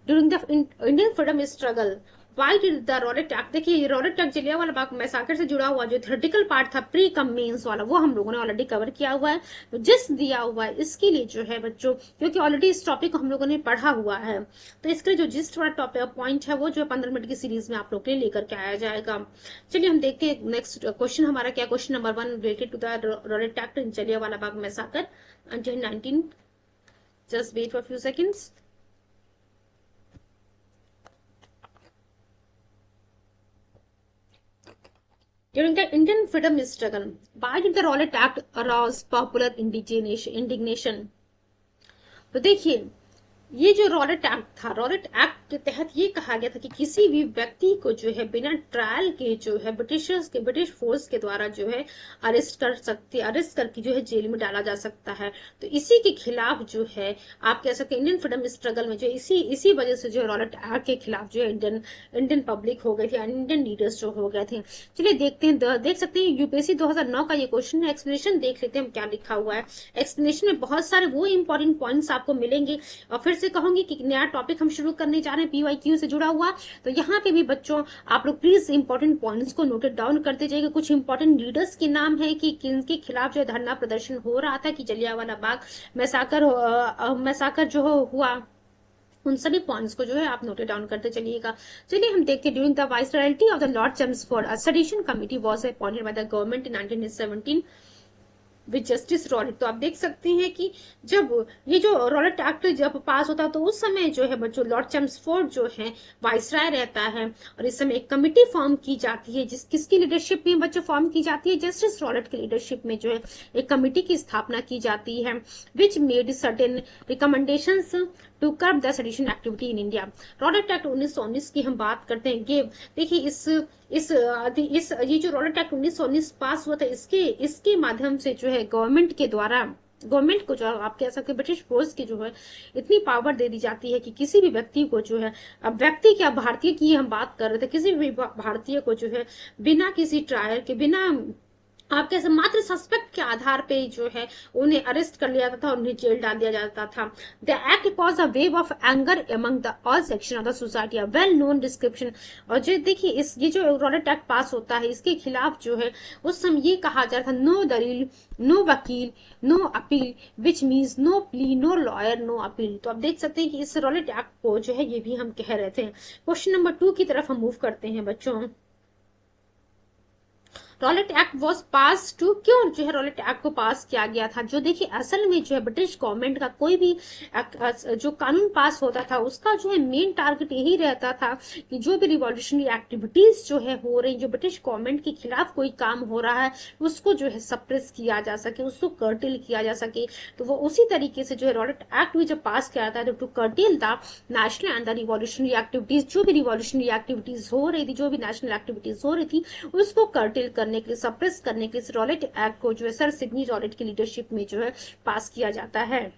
During the Indian freedom struggle why did the Rowlatt act. देखिए रॉलेट एक्ट जलियांवाला बाग मैसाकर से जुड़ा हुआ जो थ्योरेटिकल पार्ट था प्री कम मेंस वाला, वो हम लोगों ने ऑलरेडी कवर किया हुआ है। तो जिस दिया हुआ है इसके लिए जो है बच्चों, क्योंकि ऑलरेडी इस टॉपिक को हम लोगों ने पढ़ा हुआ है, तो इसके जो जिस्ट वाला टॉपिक पॉइंट है वो जो 15 मिनट की सीरीज में आप लोग के लिए लेकर के आया जाएगा। चलिए हम देखते हैं नेक्स्ट क्वेश्चन हमारा क्या। Question number 1 related to the Rowlatt act in Jallianwala Bagh massacre until 19। Just wait for a few seconds. During the Indian freedom struggle, why did the Rowlatt Act arouse popular indignation? तो देखिए ये जो रॉलेट एक्ट था, रॉलेट एक्ट के तहत ये कहा गया था कि किसी भी व्यक्ति को जो है बिना ट्रायल के जो है ब्रिटिश फोर्स के द्वारा जो है अरेस्ट करके जो है जेल में डाला जा सकता है। तो इसी के खिलाफ जो है आप कह सकते हैं इंडियन फ्रीडम स्ट्रगल में जो इसी वजह से जो रॉलेट एक्ट के खिलाफ जो है इंडियन पब्लिक हो गई थी, इंडियन लीडर्स जो हो गए थे। चलिए देखते हैं, देख सकते हैं यूपीएससी 2009 का ये क्वेश्चन है। एक्सप्लेनेशन देख लेते हैं क्या लिखा हुआ है। एक्सप्लेनेशन में बहुत सारे वो इंपॉर्टेंट पॉइंट्स आपको मिलेंगे। और फिर से कहूंगी कि नया टॉपिक हम शुरू करने जा रहे हैं पीवाईक्यू से जुड़ा हुआ, तो यहाँ पे भी बच्चों आप लोग प्लीज इंपॉर्टेंट पॉइंट्स को नोटेड डाउन करते जाइए। कुछ इंपॉर्टेंट लीडर्स के नाम है कि किनके खिलाफ जो धरना प्रदर्शन हो रहा था, कि जलियांवाला बाग मैसाकर जो हुआ, उन सभी पॉइंट्स को जो है आप नोटेड डाउन करते चलिएगा। चलिए हम देखते हैं। During the viceroyalty of the Lord Chelmsford a sedition committee was appointed by the government in 1917 with Justice Rowlatt. तो आप देख सकते हैं कि जब ये जो रॉलेट एक्ट जब पास होता है तो उस समय जो है बच्चों लॉर्ड चेम्सफोर्ड जो है वाइसराय रहता है, और इस समय एक कमिटी फॉर्म की जाती है किसकी लीडरशिप में बच्चों फॉर्म की जाती है, जस्टिस रॉलेट की लीडरशिप में जो है एक कमिटी की स्थापना की जाती है, which made certain recommendations to curb the sedition activity in India. Rowlatt act 1919 की हम बात करते हैं। देखिए इस ये जो रॉलेट एक्ट 1919 पास हुआ था, इसके माध्यम से जो है गवर्नमेंट को जो आप कह सकते हैं ब्रिटिश फोर्स की जो है इतनी पावर दे दी जाती है कि किसी भी व्यक्ति को जो है, अब व्यक्ति क्या भारतीय की हम बात कर रहे थे, किसी भी भारतीय को जो है बिना किसी ट्रायल के, बिना आप कैसे मात्र सस्पेक्ट के आधार पे जो है उन्हें अरेस्ट कर लिया जाता था और उन्हें जेल डाल दिया जाता था। The act cause a wave of anger among the all section of the society, a well known description. और जो देखिए ये जो रॉलेट एक्ट पास होता है इसके खिलाफ जो है उस समय ये कहा जा रहा था, नो दलील नो वकील no appeal, which means no plea no lawyer no appeal. तो आप देख सकते हैं कि इस रॉलेट एक्ट को जो है ये भी हम कह रहे थे। क्वेश्चन नंबर 2 की तरफ हम मूव करते हैं बच्चों। Rowlatt act was pass to, क्यों जो है रॉलेट एक्ट को पास किया गया था? जो देखिए असल में जो है ब्रिटिश गवर्नमेंट का कोई भी जो कानून पास होता था उसका जो है मेन टारगेट यही रहता था कि जो भी रिवॉल्यूशनरी एक्टिविटीज जो है हो रही, जो ब्रिटिश गवर्नमेंट के खिलाफ कोई काम हो रहा है उसको जो है सप्रेस किया जा सके, उसको कर्टेल किया जा सके। तो वो उसी तरीके से जो है रॉलेट एक्ट भी जब पास किया था to curtail the national and the revolutionary activities, जो भी रिवॉल्यूशनरी एक्टिविटीज हो रही थी, जो भी नेशनल एक्टिविटीज हो रही थी उसको कर्टेल करने के लिए, सप्रेस करने के लिए रॉलेट एक्ट को जो है सर सिडनी रॉलेट की लीडरशिप में जो है पास किया जाता है।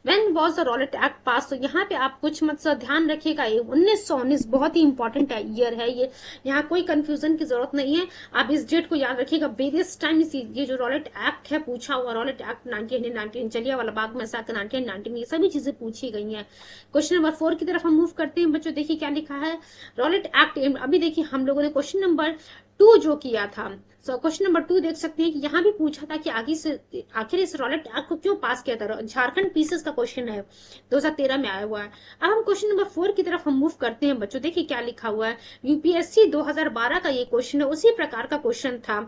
When was the Rowlatt act पास? तो यहाँ पे आप कुछ मत ध्यान रखिएगा, 1919 बहुत ही इंपॉर्टेंट ईयर है ये, यहाँ कोई कंफ्यूजन की जरूरत नहीं है, आप इस डेट को याद रखिएगा। वेरियस टाइम ये जो रॉलेट एक्ट है पूछा हुआ, Rowlatt act 1919, Jallianwala Bagh massacre 1919, ये सभी चीजें पूछी गई हैं। क्वेश्चन नंबर 4 की तरफ हम मूव करते हैं बच्चों। देखिए क्या लिखा है, रॉलेट एक्ट, अभी देखिए हम लोगों ने क्वेश्चन नंबर 2 जो किया था, क्वेश्चन नंबर 2 देख सकते हैं कि यहाँ भी पूछा था कि आखिर इस रॉलेट एक्ट को क्यों पास किया था। झारखंड पीसेस का क्वेश्चन है, 2013 में आया हुआ है। अब हम क्वेश्चन नंबर 4 की तरफ हम मूव करते हैं बच्चों। देखिए क्या लिखा हुआ है, यूपीएससी 2012 का ये क्वेश्चन है, उसी प्रकार का क्वेश्चन था,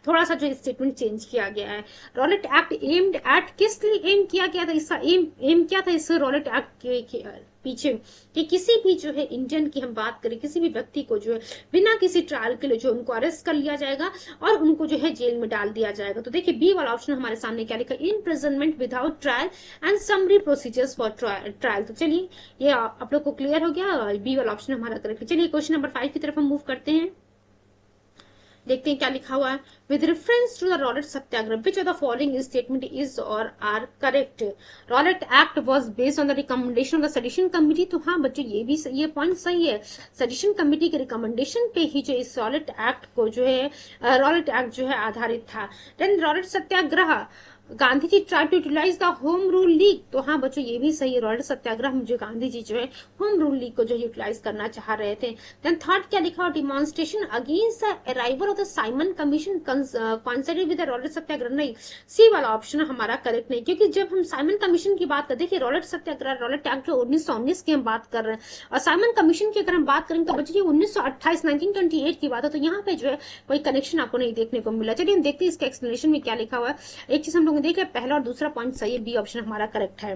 थोड़ा सा जो स्टेटमेंट चेंज किया गया है। रॉलेट एक्ट एम्ड एट, किस लिए एम किया गया था, इसका एम क्या था इस रॉलेट एक्ट के पीछे, कि किसी भी जो है इंडियन की हम बात करें, किसी भी व्यक्ति को जो है बिना किसी ट्रायल के लिए जो उनको अरेस्ट कर लिया जाएगा और उनको जो है जेल में डाल दिया जाएगा। तो देखिए बी वाला ऑप्शन हमारे सामने क्या लिखा, imprisonment without trial and summary procedures for trial. तो चलिए ये आप लोग को क्लियर हो गया, बी वाला ऑप्शन हमारा करेक्ट है। चलिए क्वेश्चन नंबर 5 की तरफ हम मूव करते हैं, देखते हैं क्या लिखा हुआ है। With reference to the Rowlatt satyagraha which of the following statement is और are correct? Rowlatt act was based on the recommendation of the sedition committee. तो हाँ बच्चों ये पॉइंट सही है, सेडिशन कमिटी के रिकमेंडेशन पे ही जो इस रॉलेट एक्ट को जो है रॉलेट एक्ट जो है आधारित था। Then Rowlatt satyagraha, Gandhi ji try to utilize the home rule league. तो हाँ बच्चों ये भी सही है, रॉलेट सत्याग्रह में जो गांधी जी जो है होम रूल लीग को जो यूटिलाइज करना चाह रहे थे। देन थर्ड क्या लिखा, demonstration against the arrival of the Simon commission consider with the Rowlatt satyagraha. नहीं, सी वाला ऑप्शन हमारा करेक्ट नहीं, क्योंकि जब हम साइमन कमीशन की बात करते हैं, रॉलेट सत्याग्रह रॉलेट एक्ट जो 1919 की हम बात कर रहे हैं, और साइमन कमीशन की अगर हम बात करें तो बच्चों 1928 1928 की बात है, तो यहाँ पे जो है कोई कनेक्शन आपको नहीं देखने को मिला। चलिए हम देखते हैं इसके एक्सप्लेनेशन में क्या लिखा हुआ है। एक चीज हम लोग देख रहे हैं, पहला और दूसरा पॉइंट सही है, बी ऑप्शन हमारा करेक्ट है।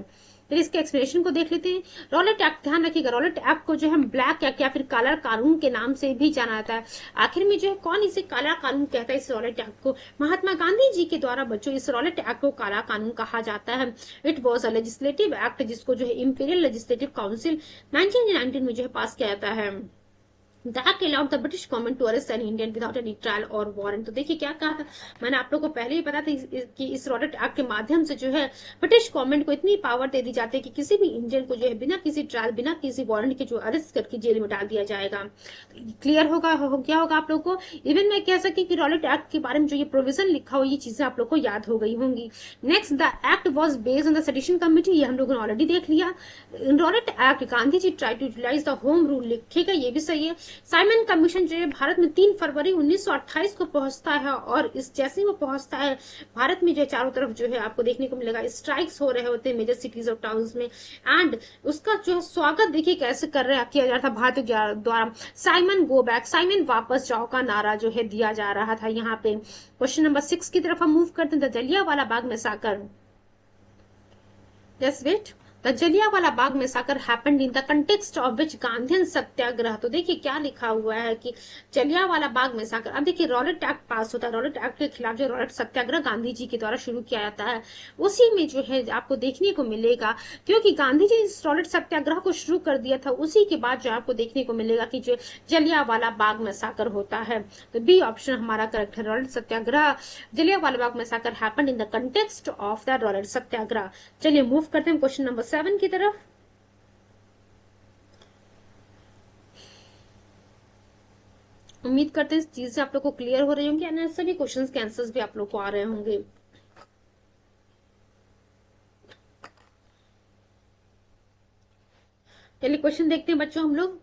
फिर इसके एक्सप्लेनेशन को देख लेते हैं। रॉलेट एक्ट, ध्यान रखिएगा रॉलेट एक्ट को जो है ब्लैक एक्ट या फिर काला कानून के नाम से भी जाना जाता है। आखिर में जो है कौन इसे काला कानून कहता है? इस रॉलेट एक्ट को महात्मा गांधी जी के द्वारा बच्चों इस रॉलेट एक्ट को काला कानून कहा जाता है। It was a legislative act जिसको जो है इंपीरियल लेजिस्लेटिव काउंसिल 1919 में जो है पास किया जाता है। That allowed the British government to arrest an Indian without any trial or warrant। तो देखिए क्या कहा था, मैंने आप लोगों को पहले ही बता था कि इस रॉलेट एक्ट के माध्यम से जो है ब्रिटिश गवर्नमेंट को इतनी पावर दे दी जाती है कि किसी भी इंडियन को जो है बिना किसी ट्रायल बिना किसी वारंट के जो अरेस्ट करके जेल में डाल दिया जाएगा। क्लियर होगा क्या होगा आप लोग को? इवन मैं कह सकती कि रॉलेट एक्ट के बारे में जो ये प्रोविजन लिखा हो, ये चीजें आप लोग को याद हो गई होंगी। Next, the act was based on the sedition committee, ये हम लोगों ने ऑलरेडी देख लिया। Rowlatt act Gandhi ji try to utilize the home rule, ठीक है ये भी सही है। साइमन कमीशन जो है भारत में 3 फरवरी 1928 को पहुंचता है, और इस जैसे वो पहुंचता है भारत में जो चारों तरफ जो है आपको देखने को मिलेगा स्ट्राइक्स हो रहे होते हैं मेजर सिटीज और टाउन्स में, एंड उसका जो है स्वागत देखिए कैसे किया जा रहा था भारतीयों द्वारा। साइमन गो बैक, साइमन वापस जाओ का नारा जो है दिया जा रहा था यहाँ पे। क्वेश्चन नंबर 6 की तरफ हम मूव करते हैं। Jallianwala Bagh massacre, just wait, the Jallianwala Bagh massacre happened in the context of which Gandhian satyagraha. तो देखिए क्या लिखा हुआ है कि जलियांवाला बाग मैसाकर, अब देखिए रॉलेट एक्ट पास होता है, रॉलेट एक्ट के खिलाफ जो रॉलेट सत्याग्रह गांधी जी के द्वारा शुरू किया जाता है, उसी में जो है आपको देखने को मिलेगा, क्योंकि गांधी जी इस रॉलेट सत्याग्रह को शुरू कर दिया था, उसी के बाद जो आपको देखने को मिलेगा कि जो जलियांवाला बाग मैसाकर होता है। तो बी ऑप्शन हमारा करेक्ट है, Rowlatt satyagraha Jallianwala Bagh massacre happened in the context of the Rowlatt satyagraha. चलिए मूव करते हैं क्वेश्चन नंबर 7 की तरफ। उम्मीद करते हैं इस चीज से आप लोग को क्लियर हो रही होंगी, और सभी क्वेश्चंस के आंसर्स भी आप लोग को आ रहे होंगे। चलिए क्वेश्चन देखते हैं बच्चों हम लोग।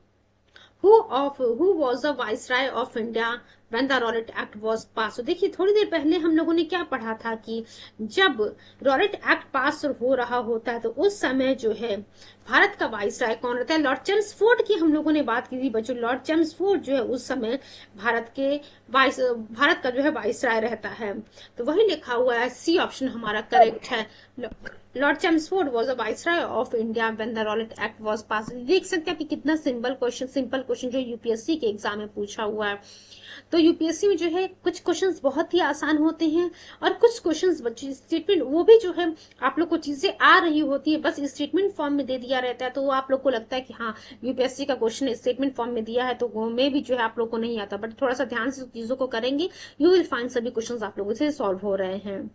Who was the Viceroy of India when the Rowlatt act was passed? तो देखिए थोड़ी देर पहले हम लोगों ने क्या पढ़ा था कि जब रॉलेट एक्ट पास हो रहा होता है तो उस समय जो है भारत का वाइसराय कौन रहता है? लॉर्ड चेम्सफोर्ड की हम लोगों ने बात की थी बच्चों। लॉर्ड चेम्सफोर्ड जो है उस समय भारत का जो है वाइसराय रहता है। तो वही लिखा हुआ है, सी ऑप्शन हमारा करेक्ट है। Lord Chelmsford was a viceroy of India when the Rowlatt act was pass. देख सकते हैं कि कितना सिंपल क्वेश्चन जो यूपीएससी के एग्जाम में पूछा हुआ है। तो यूपीएससी में जो है कुछ क्वेश्चंस बहुत ही आसान होते हैं और कुछ क्वेश्चंस बच्चे स्टेटमेंट वो भी जो है आप लोग को चीजें आ रही होती है, बस स्टेटमेंट फॉर्म में दे दिया रहता है। तो वो आप लोग को लगता है कि हाँ यूपीएससी का क्वेश्चन स्टेटमेंट फॉर्म में दिया है तो वो में भी जो है आप लोग को नहीं आता, बट थोड़ा सा ध्यान से चीजों को करेंगे यू विल फाइंड सभी क्वेश्चन आप लोगों से सॉल्व हो रहे हैं।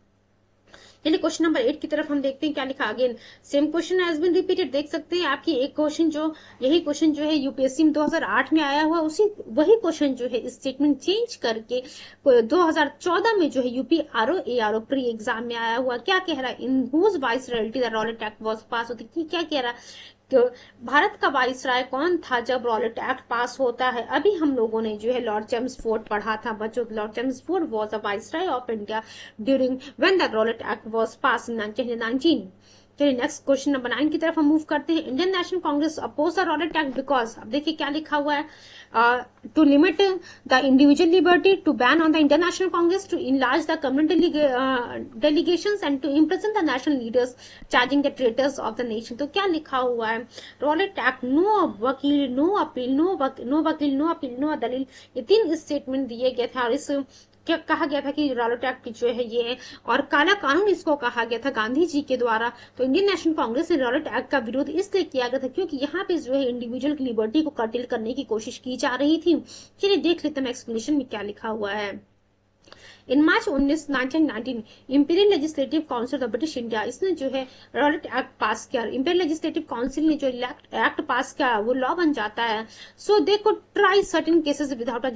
चलिए क्वेश्चन नंबर 8 की तरफ हम देखते हैं क्या लिखा। Again same question has been repeated. देख सकते हैं आपकी एक क्वेश्चन जो यही क्वेश्चन जो है यूपीएससी में 2008 में आया हुआ उसी वही क्वेश्चन जो है स्टेटमेंट चेंज करके 2014 में जो है यूपी आरओ प्री एग्जाम में आया हुआ। क्या कह रहा है? In whose viceroyalty the Rowlatt act was pass होती। क्या कह रहा है? तो भारत का वाइसराय कौन था जब रॉलेट एक्ट पास होता है? अभी हम लोगों ने जो है लॉर्ड चेम्सफोर्ड पढ़ा था बच्चों। Lord Chelmsford was a viceroy of India during when the Rowlatt act was pass in 1919। चलिए नेक्स्ट क्वेश्चन नंबर 9 की तरफ हम मूव करते हैं। Indian national congress oppose the Rowlatt act because, अब देखिए क्या लिखा हुआ है, to limit the individual liberty, to ban on the international congress, to enlarge the community delegations and to imprison the national leaders charging the traitors of the nation. तो क्या लिखा हुआ है? रॉलेट एक्ट, नो वकील, नो अपील, नो वकील, नो अपील, नो दलील, ये 3 स्टेटमेंट दिए गए थे। और इस क्या कहा गया था कि रॉलेट एक्ट जो है ये और काला कानून इसको कहा गया था गांधी जी के द्वारा। तो इंडियन नेशनल कांग्रेस ने रॉलेट एक्ट का विरोध इसलिए किया गया था क्योंकि यहाँ पे जो है इंडिविजुअल की लिबर्टी को कर्टेल करने की कोशिश की जा रही थी। चलिए देख लेते हैं एक्सप्लेनेशन में क्या लिखा हुआ है। इन March 1919 imperial legislative council of British India, इसने जो है रॉलेट एक्ट पास किया। इंपीरियल लेजिस्लेटिव काउंसिल ने जो एक्ट पास किया वो लॉ बन जाता है। So they could try certain cases without a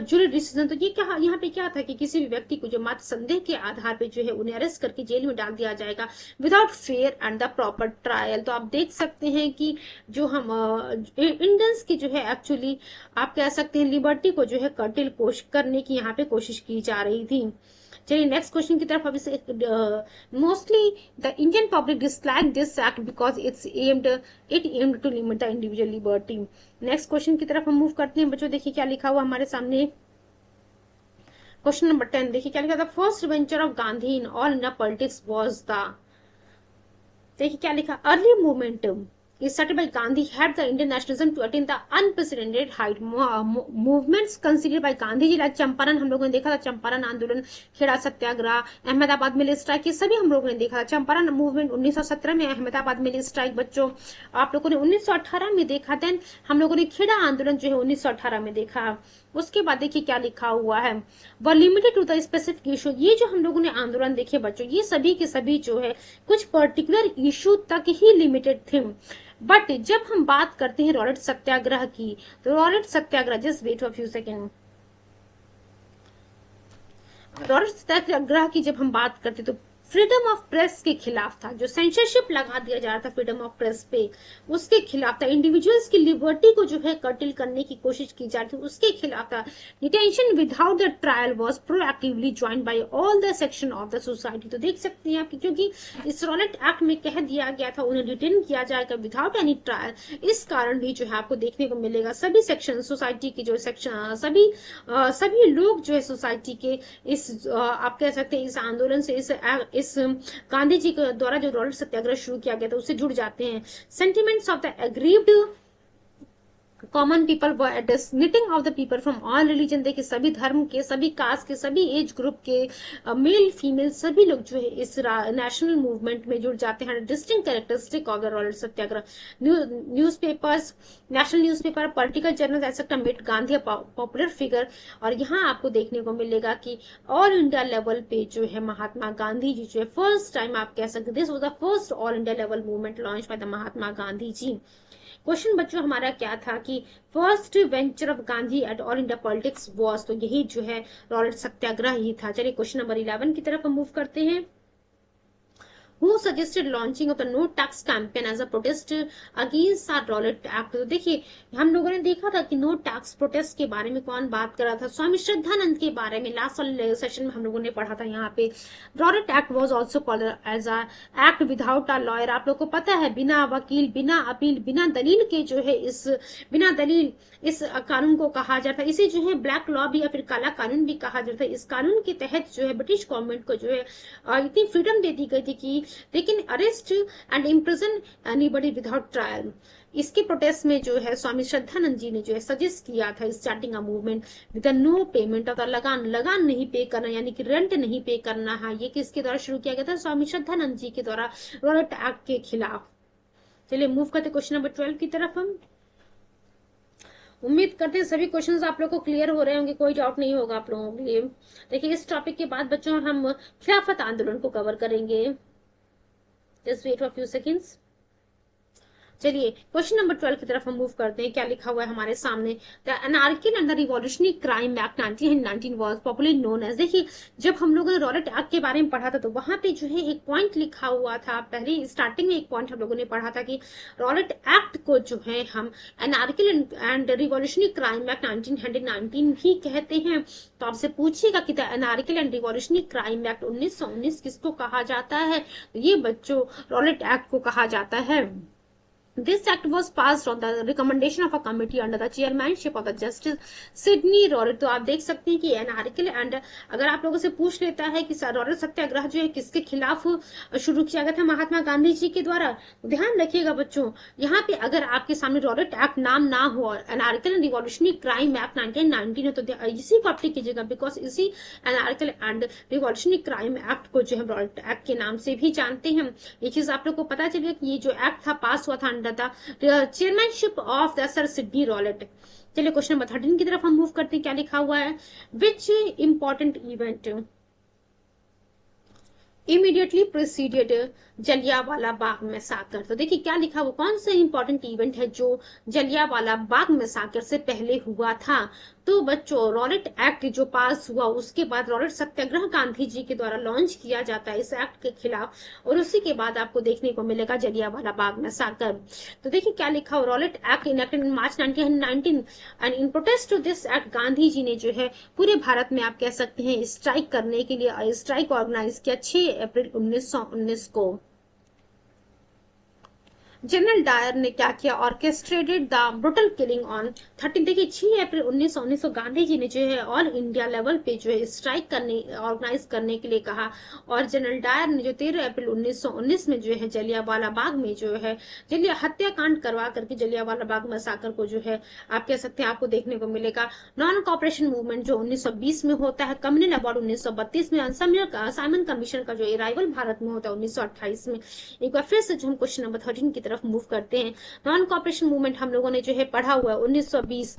jurisdiction. तो ये क्या यहाँ पे क्या था कि किसी भी व्यक्ति को जो मात्र संदेह के आधार पे जो है उन्हें अरेस्ट करके जेल में डाल दिया जाएगा without fair and the proper trial. तो आप देख सकते हैं कि जो हम इंडियंस की जो है एक्चुअली आप कह सकते हैं लिबर्टी को जो है कर्टेल करने की यहाँ पे कोशिश की जा रही थी। चलिए नेक्स्ट क्वेश्चन की तरफ। अभी से mostly the Indian public dislike this act because it aimed to limit the individual liberty. Next question की तरफ हम मूव करते हैं बच्चों। देखिए क्या लिखा हुआ हमारे सामने। क्वेश्चन नंबर 10 देखिए क्या लिखा था। First venture of Gandhi in all India politics was the, देखिए क्या लिखा, early movement is started by Gandhi had the Indian nationalism to attain the unprecedented height. Movements considered by Gandhi ji, like Champaran हम लोगों ने देखा था, चंपारण आंदोलन, खेड़ा सत्याग्रह, अहमदाबाद मिल स्ट्राइक, ये सभी हम लोगों ने देखा था। चंपारण मूवमेंट 1917 में, अहमदाबाद मिल स्ट्राइक बच्चों आप लोगों ने 1918 में देखा। देन हम लोगों ने खेड़ा आंदोलन जो है 1918 में देखा। उसके बाद देखिए क्या लिखा हुआ है, were limited to the specific issue. ये जो हम लोगों ने आंदोलन देखे बच्चों ये सभी के सभी जो है कुछ पर्टिकुलर इशू तक ही लिमिटेड थे। बट जब हम बात करते हैं रॉलेट सत्याग्रह की, तो Rowlatt Satyagraha, just wait for few second, Rowlatt Satyagraha की जब हम बात करते तो फ्रीडम ऑफ प्रेस के खिलाफ था। जो सेंसरशिप लगा दिया जा रहा था फ्रीडम ऑफ प्रेस पे उसके खिलाफ था। इंडिविजुअल्स की लिबर्टी को जो है कर्टेल करने की कोशिश की जा रही थी उसके खिलाफ था। Detention without the trial was proactively joined bye all the section of the society. तो देख सकते हैं आप क्योंकि इस रॉलेट एक्ट में कह दिया गया था उन्हें डिटेन किया जाएगा विदाउट एनी ट्रायल। इस कारण भी जो है आपको देखने को मिलेगा सभी सेक्शन सोसाइटी की जो सेक्शन सभी लोग जो है सोसाइटी के इस आप कह सकते हैं इस आंदोलन से इस गांधी जी के द्वारा जो रॉलेट सत्याग्रह शुरू किया गया था उससे जुड़ जाते हैं। Sentiments of the aggrieved common people were at the uniting of the people from all religion. देखिए सभी धर्म के, सभी कास्ट के, सभी एज ग्रुप के, मेल फीमेल सभी लोग जो है इस नेशनल मूवमेंट में जुड़ जाते हैं। Distinct characteristic of the Rowlatt Satyagraha, newspapers, national newspaper, political journal etcetera made Gandhi popular figure. और यहाँ आपको देखने को मिलेगा कि ऑल इंडिया लेवल पे जो है महात्मा गांधी जी जो है फर्स्ट टाइम आप कह सकते this was the first all India level movement launch by the Mahatma Gandhi ji. Question बच्चों हमारा क्या था कि first venture of Gandhi at all India politics was, तो यही जो है रॉलेट सत्याग्रह ही था। चलिए क्वेश्चन नंबर 11 की तरफ हम मूव करते हैं। Who suggested launching of the no tax campaign as a protest against the Rowlatt act. तो देखिए हम लोगों ने देखा था कि नो टैक्स प्रोटेस्ट के बारे में कौन बात कर रहा था, स्वामी श्रद्धानंद के बारे में। लास्ट सेशन में हम लोगों ने पढ़ा था यहाँ पे। Rowlatt act was also called as a act without a lawyer. आप लोग को पता है बिना वकील, बिना अपील, बिना दलील के जो है बिना दलील इस कानून को कहा जाता है। इसे जो है ब्लैक लॉ भी या फिर काला कानून भी कहा जाता है। इस कानून के तहत जो है ब्रिटिश गवर्नमेंट को जो है इतनी फ्रीडम दे दी गई थी कि they can arrest and imprison anybody without trial. इसके प्रोटेस्ट में जो है स्वामी श्रद्धानंद जी ने जो है सजेस्ट किया था starting a movement with no payment of the lagaan. लगान नहीं पे करना यानी कि रेंट नहीं पे करना है। ये किसके द्वारा शुरू किया गया था? स्वामी श्रद्धानंद जी के द्वारा रॉलेट एक्ट के खिलाफ। चलिए मूव करते क्वेश्चन नंबर 12 की तरफ। हम उम्मीद करते हैं सभी क्वेश्चंस आप लोग को क्लियर हो रहे होंगे, कोई डाउट नहीं होगा आप लोगों के लिए। देखिए इस टॉपिक के बाद बच्चों हम खिलाफत आंदोलन को कवर करेंगे। Just wait for few seconds. चलिए क्वेश्चन नंबर 12 की तरफ हम मूव करते हैं। क्या लिखा हुआ है हमारे सामने? The anarchical and the revolutionary crime act 1919 was popularly known as. देखिए जब हम लोगों ने रॉलेट एक्ट के बारे में पढ़ा था तो वहां पे जो है एक पॉइंट लिखा हुआ था। पहले स्टार्टिंग में एक पॉइंट हम लोगों ने पढ़ा था कि रॉलेट एक्ट को जो है हम anarchical and revolutionary crime act 1919 भी कहते हैं। तो आपसे पूछिएगा कि the anarchical and revolutionary crime act 1919 किसको कहा जाता है? तो ये बच्चों रॉलेट एक्ट को कहा जाता है। This act was passed on the recommendation of a committee under the chairmanship of the Justice Sidney Rowlett। तो आप देख सकते हैं कि एनार्किल एंड अगर आप लोगों से पूछ लेता है कि रॉलेट सत्याग्रह जो है किसके खिलाफ शुरू किया गया था? महात्मा गांधी जी के द्वारा। ध्यान रखिएगा बच्चों, यहाँ पे अगर आपके सामने रॉलेट एक्ट नाम ना हो, एनार्किल एंड रिवॉल्यूशनरी क्राइम एक्ट 1919 है, तो इसी को आप टिक कीजिएगा बिकॉज इसी एनार्किल एंड रिवॉल्यूशनरी क्राइम एक्ट को जो है रॉलेट एक्ट के नाम से भी जानते हैं। ये चीज आप लोग को पता चलिए कि ये जो एक्ट था पास हुआ था chairmanship of the sir Sydney Rowlatt. चलिए क्वेश्चन नंबर 13 की तरफ हम मूव करते हैं। क्या लिखा हुआ है? Which important event immediately preceded Jallianwala Bagh massacre. तो देखिए क्या लिखा हुआ, कौन सा इंपॉर्टेंट इवेंट है जो जलियांवाला बाग मैसाकर से पहले हुआ था? तो बच्चों रॉलेट एक्ट जो पास हुआ उसके बाद रॉलेट सत्याग्रह गांधी जी के द्वारा लॉन्च किया जाता है इस एक्ट के खिलाफ, और उसी के बाद आपको देखने को मिलेगा जलियांवाला बाग मैसाकर। तो देखिए क्या लिखा हुआ, Rowlatt act enacted in March 1919 and in protest to this act Gandhi ji ने जो है पूरे भारत में आप कह सकते हैं स्ट्राइक करने के लिए स्ट्राइक ऑर्गेनाइज किया 6 अप्रैल 1919 को। जनरल डायर ने क्या किया? Orchestrated the brutal killing on 13। देखिए 6 अप्रैल 1919 को गांधी जी ने जो है ऑल इंडिया लेवल पे जो है स्ट्राइक करने ऑर्गेनाइज करने के लिए कहा, और जनरल डायर ने जो 13 अप्रैल 1919 में जो है जलियांवाला बाग में जो है हत्याकांड करवा करके जलियांवाला बाग मैसाकर को जो है आप कह सकते हैं आपको देखने को मिलेगा। नॉन कॉपरेशन मूवमेंट जो 1920 में होता है, कम्युनल अवार्ड 1932 में, साइमन कमीशन का जो अराइवल भारत में होता है 1928 में। एक बार फिर से जो हम क्वेश्चन नंबर 13 की तरफ मूव करते हैं। नॉन कॉपरेशन मूवमेंट हम लोगों ने जो है पढ़ा हुआ है 1920,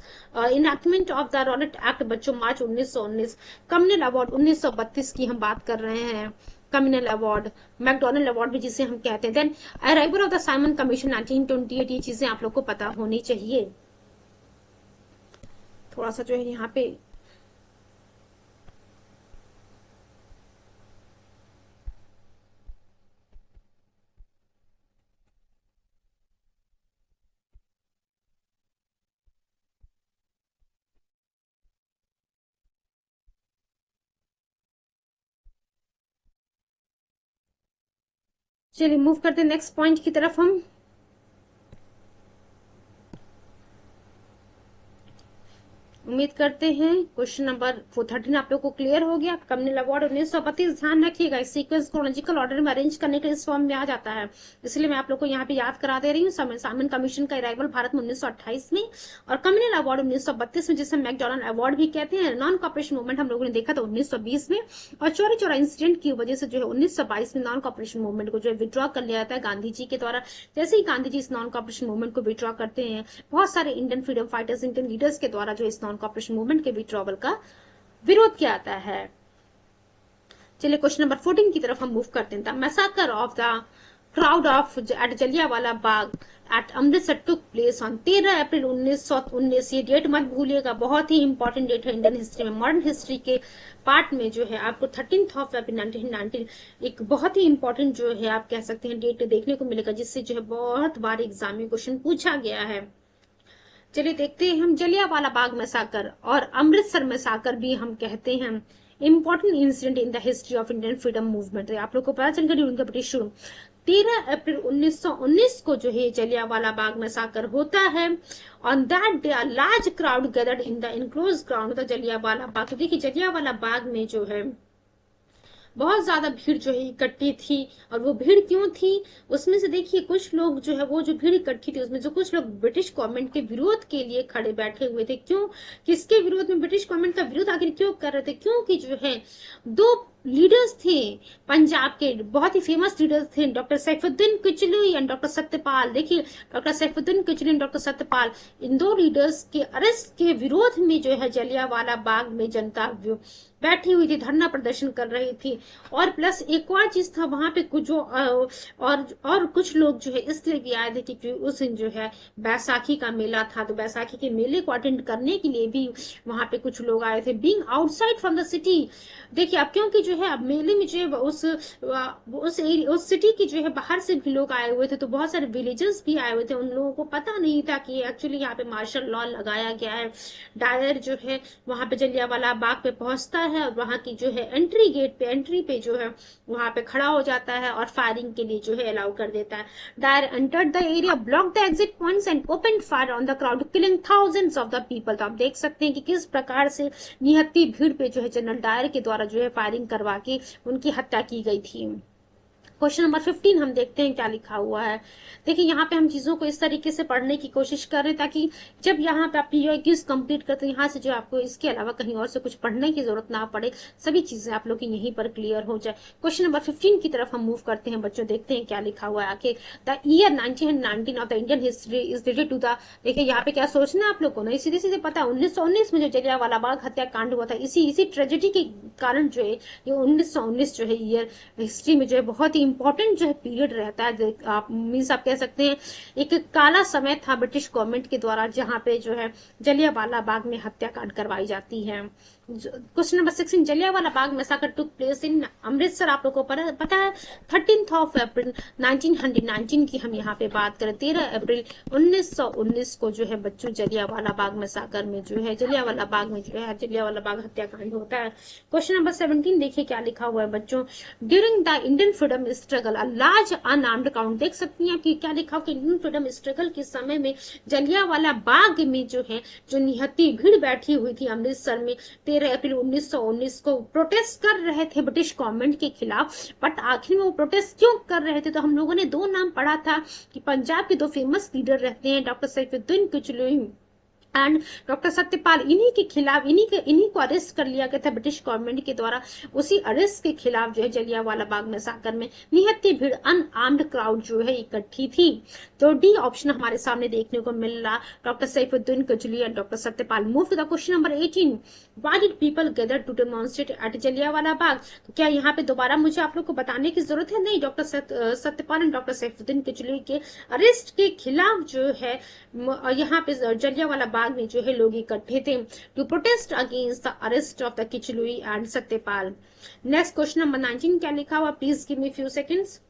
enactment of the Rowlatt act बच्चों मार्च 1919, कम्युनल अवार्ड 1932 की हम बात कर रहे हैं, कम्युनल अवार्ड, मैकडोनल्ड अवार्ड भी जिसे हम कहते हैं। Then arrival of the Simon commission 1928। ये चीजें आप लोग को पता होनी चाहिए। थोड़ा सा जो है यहाँ पे चलिए मूव करते हैं नेक्स्ट पॉइंट की तरफ। हम उम्मीद करते हैं क्वेश्चन नंबर 13 आप लोग को क्लियर हो गया। कम्युनल अवार्ड 1932, ध्यान रखिएगा इस सीक्वेंस क्रोनोलॉजिकल ऑर्डर में अरेंज करने के लिए इस फॉर्म में आ जाता है, इसलिए मैं आप लोग को यहाँ पे याद करा दे रही हूँ। साइमन कमीशन का अराइवल भारत में 1928 में, और कम्युनल अवार्ड 1932 में जिसे मैकडोनल्ड अवार्ड भी कहते हैं। नॉन कॉपरेशन मूवमेंट हम लोगों ने देखा था 1920 में, और चौरी चौरा इंसिडेंट की वजह से जो है 1922 में नॉन कॉपरेशन मूवमेंट को जो है विड्रॉ कर लिया जाता है गांधी जी के द्वारा। जैसे ही गांधी जी इस नॉन कॉपरेशन मूवमेंट को विड्रॉ करते हैं, बहुत सारे Indian freedom fighters, Indian leaders के द्वारा जो इस नॉन कॉपरेशन मूवमेंट के विड्रॉवल का विरोध किया जाता है। चलिए क्वेश्चन नंबर 14 की तरफ हम मूव करते हैं। मैसाकर of the crowd of at Jallianwala Bagh at Amritsar took place on 13 अप्रैल 1919। ये डेट मत भूलिएगा, बहुत ही इंपॉर्टेंट डेट है इंडियन हिस्ट्री में। मॉडर्न हिस्ट्री के पार्ट में जो है आपको 13 अप्रैल 1919 एक बहुत ही इंपॉर्टेंट जो है आप कह सकते हैं डेट देखने को मिलेगा, जिससे जो है बहुत बार एग्जाम में क्वेश्चन पूछा गया है। चलिए देखते हैं हम जलियांवाला बाग मैसाकर और अमृतसर मैसाकर भी हम कहते हैं important incident in the history of Indian freedom movement. आप लोग को पता चल गया उनका ब्रिटिश शुरू 13 अप्रैल 1919 को जो है जलियांवाला बाग मैसाकर होता है। On that day a large crowd gathered in the enclose ground the Jallianwala Bagh. तो देखिए जलियांवाला बाग में जो है बहुत ज्यादा भीड़ जो है इकट्ठी थी। और वो भीड़ क्यों थी, उसमें से देखिए कुछ लोग जो है वो जो भीड़ इकट्ठी थी उसमें जो कुछ लोग ब्रिटिश गवर्नमेंट के विरोध के लिए खड़े बैठे हुए थे। क्यों, किसके विरोध में, ब्रिटिश गवर्नमेंट का विरोध आखिर क्यों कर रहे थे? क्योंकि जो है दो लीडर्स थे पंजाब के, बहुत ही फेमस लीडर्स थे, doctor Saifuddin Kitchlew and doctor Satyapal. देखिए doctor Saifuddin Kitchlew and doctor Satyapal, इन दो लीडर्स के अरेस्ट के विरोध में जो है जलियांवाला बाग में जनता बैठी हुई थी, धरना प्रदर्शन कर रही थी। और प्लस एक और चीज था वहां पे कुछ जो और कुछ लोग जो है इसलिए भी आए थे क्योंकि उस दिन जो है बैसाखी का मेला था। तो बैसाखी के मेले को अटेंड करने के लिए भी वहां पे कुछ लोग आए थे। Being outside from the city, देखिए अब क्योंकि जो है अब मेले में जो है उस सिटी की जो है बाहर से भी लोग आए हुए थे, तो बहुत सारे विलेजर्स भी आए हुए थे। उन लोगों को पता नहीं था कि एक्चुअली यहाँ पे मार्शल लॉ लगाया गया है। डायर जो है वहां पे जलियांवाला बाग पे पहुंचता है और वहां की जो है एंट्री पे जो है वहां पे खड़ा हो जाता है और फायरिंग के लिए जो है अलाउ कर देता है। Dyer entered the area, block the exit points and open fire on the crowd killing thousands of the people. तो आप देख सकते हैं कि किस प्रकार से निहत्ती भीड़ पे जो है जनरल डायर के द्वारा जो है फायरिंग करवा के उनकी हत्या की गई थी। क्वेश्चन नंबर 15 हम देखते हैं क्या लिखा हुआ है। देखिए यहाँ पे हम चीजों को इस तरीके से पढ़ने की कोशिश कर रहे हैं ताकि जब यहाँ पे आप पीओक्यूज कंप्लीट करते हैं यहाँ से जो आपको इसके अलावा कहीं और से कुछ पढ़ने की जरूरत ना पड़े, सभी चीजें आप लोग की यहीं पर क्लियर हो जाए। क्वेश्चन नंबर 15 की तरफ हम मूव करते हैं बच्चों, देखते हैं क्या लिखा हुआ है आके। The year 1919 of the Indian history is related to the, देखिए यहाँ पे क्या सोचना है आप लोग को ना, सीधे सीधे पता है 1919 में जो जलियांवाला बाग हत्याकांड हुआ था, इसी ट्रेजेडी के कारण जो है ये 1919 जो है ईयर हिस्ट्री में जो है बहुत ही इंपॉर्टेंट जो है पीरियड रहता है। आप मीन्स आप कह सकते हैं एक काला समय था ब्रिटिश गवर्नमेंट के द्वारा जहां पे जो है जलियांवाला बाग में हत्याकांड करवाई जाती है। Question number 16, Jallianwala Bagh मैसाकर took place in Amritsar. आप लोगों को पता है 13 अप्रैल 1919 की हम यहाँ पे बात करें। 13 अप्रैल 1919 को जो है बच्चों जलियांवाला बाग मैसाकर में जो है जलियांवाला बाग में जो है जलियांवाला बाग हत्याकांड होता है। क्वेश्चन नंबर 17 देखिए क्या लिखा हुआ है बच्चों। During the Indian freedom struggle a large unarmoured crowd, देख सकती हैं कि क्या लिखा हुआ कि इंडियन फ्रीडम स्ट्रगल के समय में जलियांवाला बाग में जो है जो निहत्ती भीड़ बैठी हुई थी अमृतसर में 13 अप्रैल 1919 को प्रोटेस्ट कर रहे थे ब्रिटिश गवर्नमेंट के खिलाफ। बट आखिर में वो प्रोटेस्ट क्यों कर रहे थे, तो हम लोगों ने दो नाम पढ़ा था कि पंजाब के दो फेमस लीडर रहते हैं doctor Saifuddin Kitchlew and doctor Satyapal, इन्हीं के खिलाफ इन्हीं को अरेस्ट कर लिया गया था ब्रिटिश गवर्नमेंट के द्वारा। उसी अरेस्ट के खिलाफ जो है जलियांवाला बाग मैसाकर में निहत्ती भीड़ अनआर्म्ड क्राउड जो है इकट्ठी थी। तो डी ऑप्शन हमारे सामने देखने को मिल रहा, doctor Saifuddin Kitchlew and doctor Satyapal. Move to the question number 18, why did people gather to demonstrate at Jallianwala Bagh. तो क्या यहाँ पे दोबारा मुझे आप लोग को बताने की जरूरत है? नहीं, doctor Satyapal and doctor Saifuddin Kitchlew के अरेस्ट के खिलाफ जो है यहाँ पे जलियांवाला बाग में जो है लोग इकट्ठे थे to protest against the arrest of the Kitchlew and Satyapal. Next question number 19 क्या लिखा हुआ, please give me few seconds.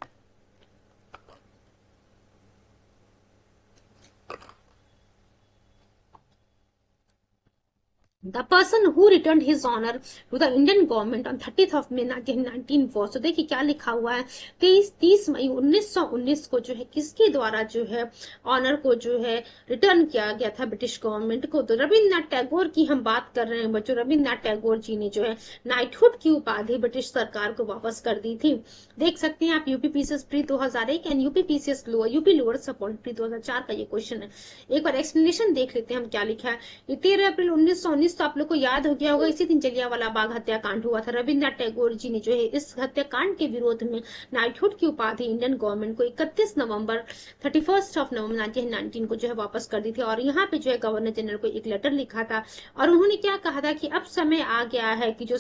The person who returned his honor to the Indian government on 30th of May 1919 was, तो देखिए क्या लिखा हुआ है 30 मई 1919 को जो है किसके द्वारा जो है ऑनर को जो है रिटर्न किया गया था ब्रिटिश गवर्नमेंट को। तो रविन्द्रनाथ टैगोर की हम बात कर रहे हैं बच्चों। रविन्द्रनाथ टैगोर जी ने जो है नाइटहुड की उपाधि ब्रिटिश सरकार को वापस कर दी थी। देख सकते हैं आप UPPCS pre 2001 and UPPCS lower UP lower support pre 2004 का ये क्वेश्चन है। एक बार एक्सप्लेनेशन देख लेते हैं हम क्या लिखा है। 13 अप्रैल 1919 19 तो आप लोग को याद हो गया होगा, इसी दिन जलियांवाला बाग हत्याकांड हुआ था। रविन्द्रनाथ टैगोर जी ने जो है इस हत्याकांड के विरोध में नाइटहुड की उपाधि इंडियन गवर्नमेंट को 31 नवंबर 1919 को जो है वापस कर दी थी। और यहाँ पे जो है गवर्नर जनरल को एक लेटर लिखा था और उन्होंने क्या कहा था कि अब समय आ गया है कि जो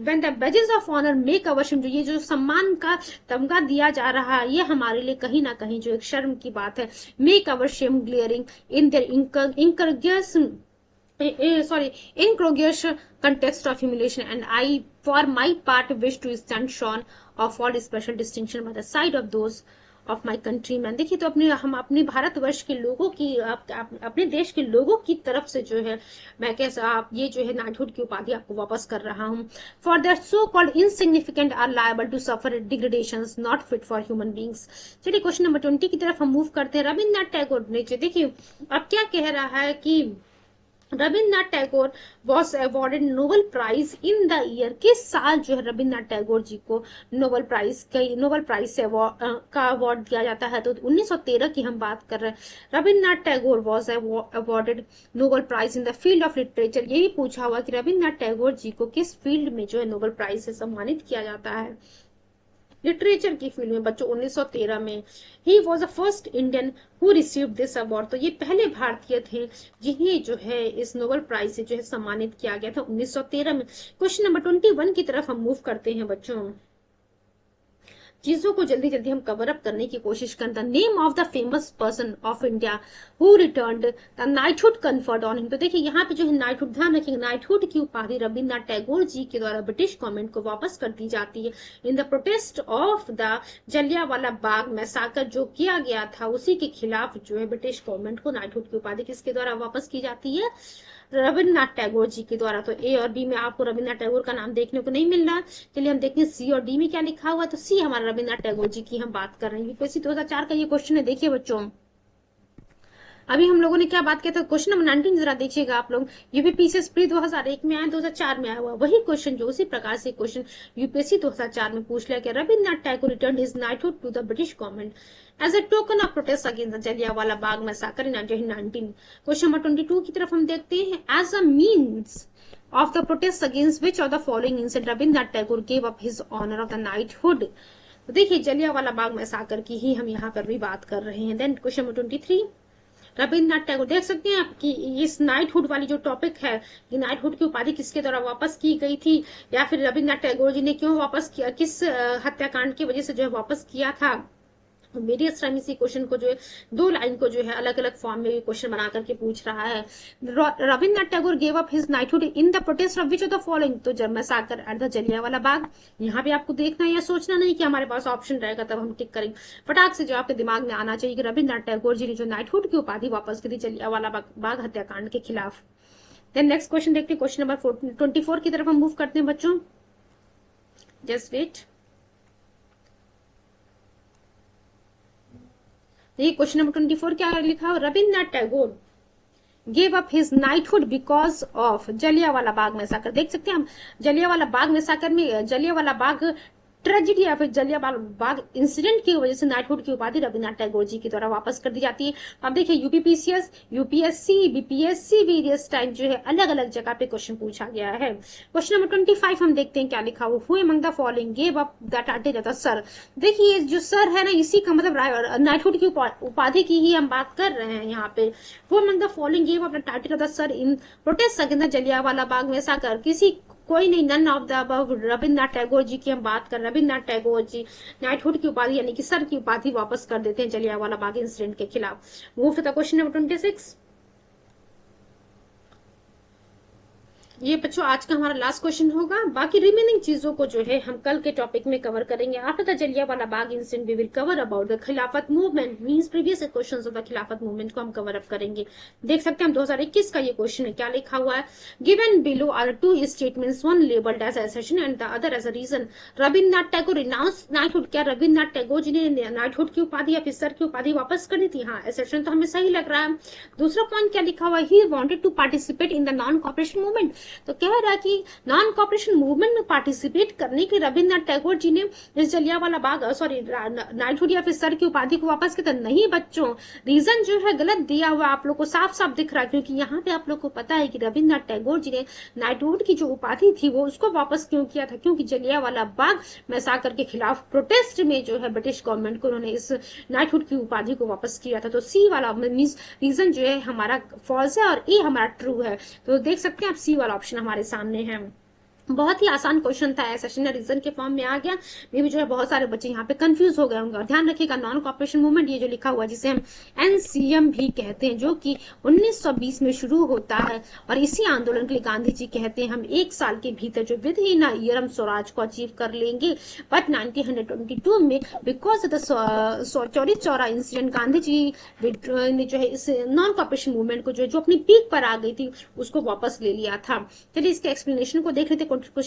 when the badges of honour make our shame, ये जो सम्मान का तमगा दिया जा रहा है ये हमारे लिए कहीं ना कहीं जो एक शर्म की बात है। Make our shame glaring in their incongruous context of humiliation, and I for my part wish to stand shorn of all special distinction by the side of those of my country man. देखिए तो हम अपने भारतवर्ष के लोगों की अपने देश के लोगों की तरफ से जो है मैं कैसा आप ये जो है नाइटहुड की उपाधि आपको वापस कर रहा हूँ। For their so called insignificant are liable to suffer degradations not fit for human beings. चलिए क्वेश्चन नंबर 20 की तरफ हम मूव करते हैं। रविन्द्रनाथ टैगोर नीचे देखिए अब क्या कह रहा है कि Rabindranath Tagore was awarded Nobel prize in the year, किस साल जो है रविन्द्रनाथ टैगोर जी को नोबेल प्राइज से का अवार्ड दिया जाता है, तो 1913 की हम बात कर रहे हैं। Rabindranath Tagore was awarded Nobel prize in the field of literature. ये भी पूछा हुआ कि रविन्द्रनाथ टैगोर जी को किस फील्ड में जो है नोबेल प्राइज से सम्मानित किया जाता है। लिटरेचर की फील्ड में बच्चों 1913 में। ही was the first Indian who received this award, तो ये पहले भारतीय थे जिन्हें जो है इस नोबेल प्राइज से जो है सम्मानित किया गया था 1913 में। क्वेश्चन नंबर 21 की तरफ हम मूव करते हैं बच्चों। चीजों को जल्दी जल्दी हम कवर अप करने की कोशिश करते हैं। Name of the famous person of India who returned the knighthood conferred on him, तो देखिए यहाँ पे जो है नाइटहुड, ध्यान रखिए नाइटहुड की उपाधि रविन्द्रनाथ टैगोर जी के द्वारा ब्रिटिश गवर्नमेंट को वापस कर दी जाती है in the protest of the Jallianwala Bagh मैसाकर जो किया गया था उसी के खिलाफ जो है ब्रिटिश गवर्नमेंट को नाइटहुड की उपाधि किसके द्वारा वापस की जाती है, रविन्द्रनाथ टैगोर जी के द्वारा। तो ए और बी में आपको रविन्द्रनाथ टैगोर का नाम देखने को नहीं मिल रहा। चलिए हम देखते हैं सी और डी में क्या लिखा हुआ है, तो सी हमारा रविन्द्रनाथ टैगोर जी की हम बात कर रहे हैं। यूपीएससी 2004 का ये क्वेश्चन है। देखिए बच्चों अभी हम लोगों ने क्या बात किया था, क्वेश्चन नंबर 19 जरा देखिएगा आप लोग। यूपीपीसीएस प्री 2001 में आया, 2004 में आया हुआ वही क्वेश्चन जो उसी प्रकार से क्वेश्चन यूपीएससी 2004 में पूछ लिया गया। Rabindranath Tagore returned his knighthood to the British government as a token of protest against the Jallianwala Bagh massacre in 1919। Question number 22 की तरफ हम देखते हैं। As a means of the protest against which of the following incident Rabindranath Tagore gave up his honor of the knighthood। तो देखिए जलियांवाला बाग मैसाकर की ही हम यहाँ पर भी बात कर रहे हैं। Then question number 23 Rabindranath Tagore, देख सकते हैं आप कि इस नाइटहुड वाली जो टॉपिक है कि नाइटहुड की उपाधि किसके द्वारा वापस की गई थी या फिर रविन्द्रनाथ टैगोर जी ने क्यों वापस किया, किस हत्याकांड की वजह से जो है वापस किया था। वेरियस टाइम इसी क्वेश्चन को जो है 2 लाइन को जो है अलग अलग फॉर्म में क्वेश्चन बना करके पूछ रहा है। Rabindranath Tagore gave up his knighthood in the protest of which of the following, तो जब मैसाकर एट द जलियांवाला बाग। यहाँ पे आपको देखना है या सोचना नहीं कि हमारे पास ऑप्शन रहेगा तब हम टिक करेंगे, फटाक से जो आपके दिमाग में आना चाहिए कि रविन्द्रनाथ टैगोर जी ने जो नाइटहुड की उपाधि वापस की थी जलियांवाला बाग हत्याकांड के खिलाफ। देन नेक्स्ट क्वेश्चन देखते हैं, क्वेश्चन नंबर 24 की तरफ हम मूव करते हैं बच्चों। जस्ट वेट, देखिए क्वेश्चन नंबर 24 क्या लिखा है। Rabindranath Tagore gave up his knighthood because of Jallianwala Bagh मैसाकर। देख सकते हैं हम जलियांवाला बाग मैसाकर में जलियांवाला बाग ट्रेजिडी या फिर जलियांवाला बाग इंसिडेंट की वजह से नाइटहुड की उपाधि रविन्द्रनाथ टैगोर जी के द्वारा वापस कर दी जाती है। अब देखिए UPPCS, UPSC, BPSC various time जो है अलग अलग जगह पे क्वेश्चन पूछा गया है। क्वेश्चन नंबर 25 हम देखते हैं क्या लिखा हुआ। Who among the following gave up the title of the sir. देखिए जो सर है ना इसी का मतलब नाइटहुड की उपाधि की ही हम बात कर रहे हैं यहाँ पे। Who among the following gave up the title of the sir in protest against the Jallianwala Bagh massacre, किसी कोई नहीं, none of the above Rabindranath Tagore ji की हम बात कर। रविन्द्रनाथ टैगोर जी नाइटहुड की उपाधि यानी कि सर की उपाधि वापस कर देते हैं जलियांवाला बाग इंसिडेंट के खिलाफ। Move to the question number 26। ये बच्चों आज का हमारा लास्ट क्वेश्चन होगा। बाकी रिमेनिंग चीजों को जो है हम कल के टॉपिक में कवर करेंगे। After the Jallianwala Bagh incident we will cover about the Khilafat movement, means previous questions of the Khilafat movement को हम कवर अप करेंगे। देख सकते हैं हम 2021 का ये क्वेश्चन है, क्या लिखा हुआ है। Given below are 2 statements, one labelled as assertion and the other as a reason. Rabindranath Tagore renounce knighthood, क्या रविन्द्रनाथ टैगोर जी ने नाइटहुड की उपाधि या फिर सर की उपाधि वापस कर दी थी। हाँ, एसेशन तो हमें सही लग रहा है। दूसरा पॉइंट क्या लिखा हुआ है, he wanted to participate in the non cooperation movement. तो कह रहा है कि नॉन कॉपरेशन मूवमेंट में पार्टिसिपेट करने के रविन्द्रनाथ टैगोर जी ने इस जलियांवाला बाग नाइटहुड या फिर सर की उपाधि को वापस किया। नहीं बच्चों, रीजन जो है गलत दिया हुआ, आप लोग को साफ साफ दिख रहा है, क्योंकि यहाँ पे आप लोग को पता है कि रविन्द्रनाथ टैगोर जी ने नाइटहुड की जो उपाधि थी वो उसको वापस क्यों किया था, क्योंकि जलियांवाला बाग मैसाकर के खिलाफ प्रोटेस्ट में जो है ब्रिटिश गवर्नमेंट को उन्होंने इस नाइटहुड की उपाधि को वापस किया था। तो सी वाला मीन्स रीजन जो है हमारा फॉल्स है और ए हमारा ट्रू है। तो देख सकते हैं आप सी वाला ऑप्शन हमारे सामने है। बहुत ही आसान क्वेश्चन था, सेशन रीजन के फॉर्म में आ गया। मे भी जो है बहुत सारे बच्चे यहाँ पे कंफ्यूज हो गए होंगे। और ध्यान रखिएगा नॉन कॉपरेशन मूवमेंट ये जो लिखा हुआ जिसे हम एनसीएम भी कहते हैं, जो कि 1920 में शुरू होता है और इसी आंदोलन के लिए गांधी जी कहते हैं हम 1 साल के भीतर जो विद इन स्वराज को अचीव कर लेंगे। बट 1922 में because of the Chauri Chaura incident Gandhi ji ने जो है इस नॉन कॉपरेशन मूवमेंट को जो अपनी पीक पर आ गई थी उसको वापस ले लिया था। चलिए इसके एक्सप्लेनेशन को देख लेते। क्वेश्चन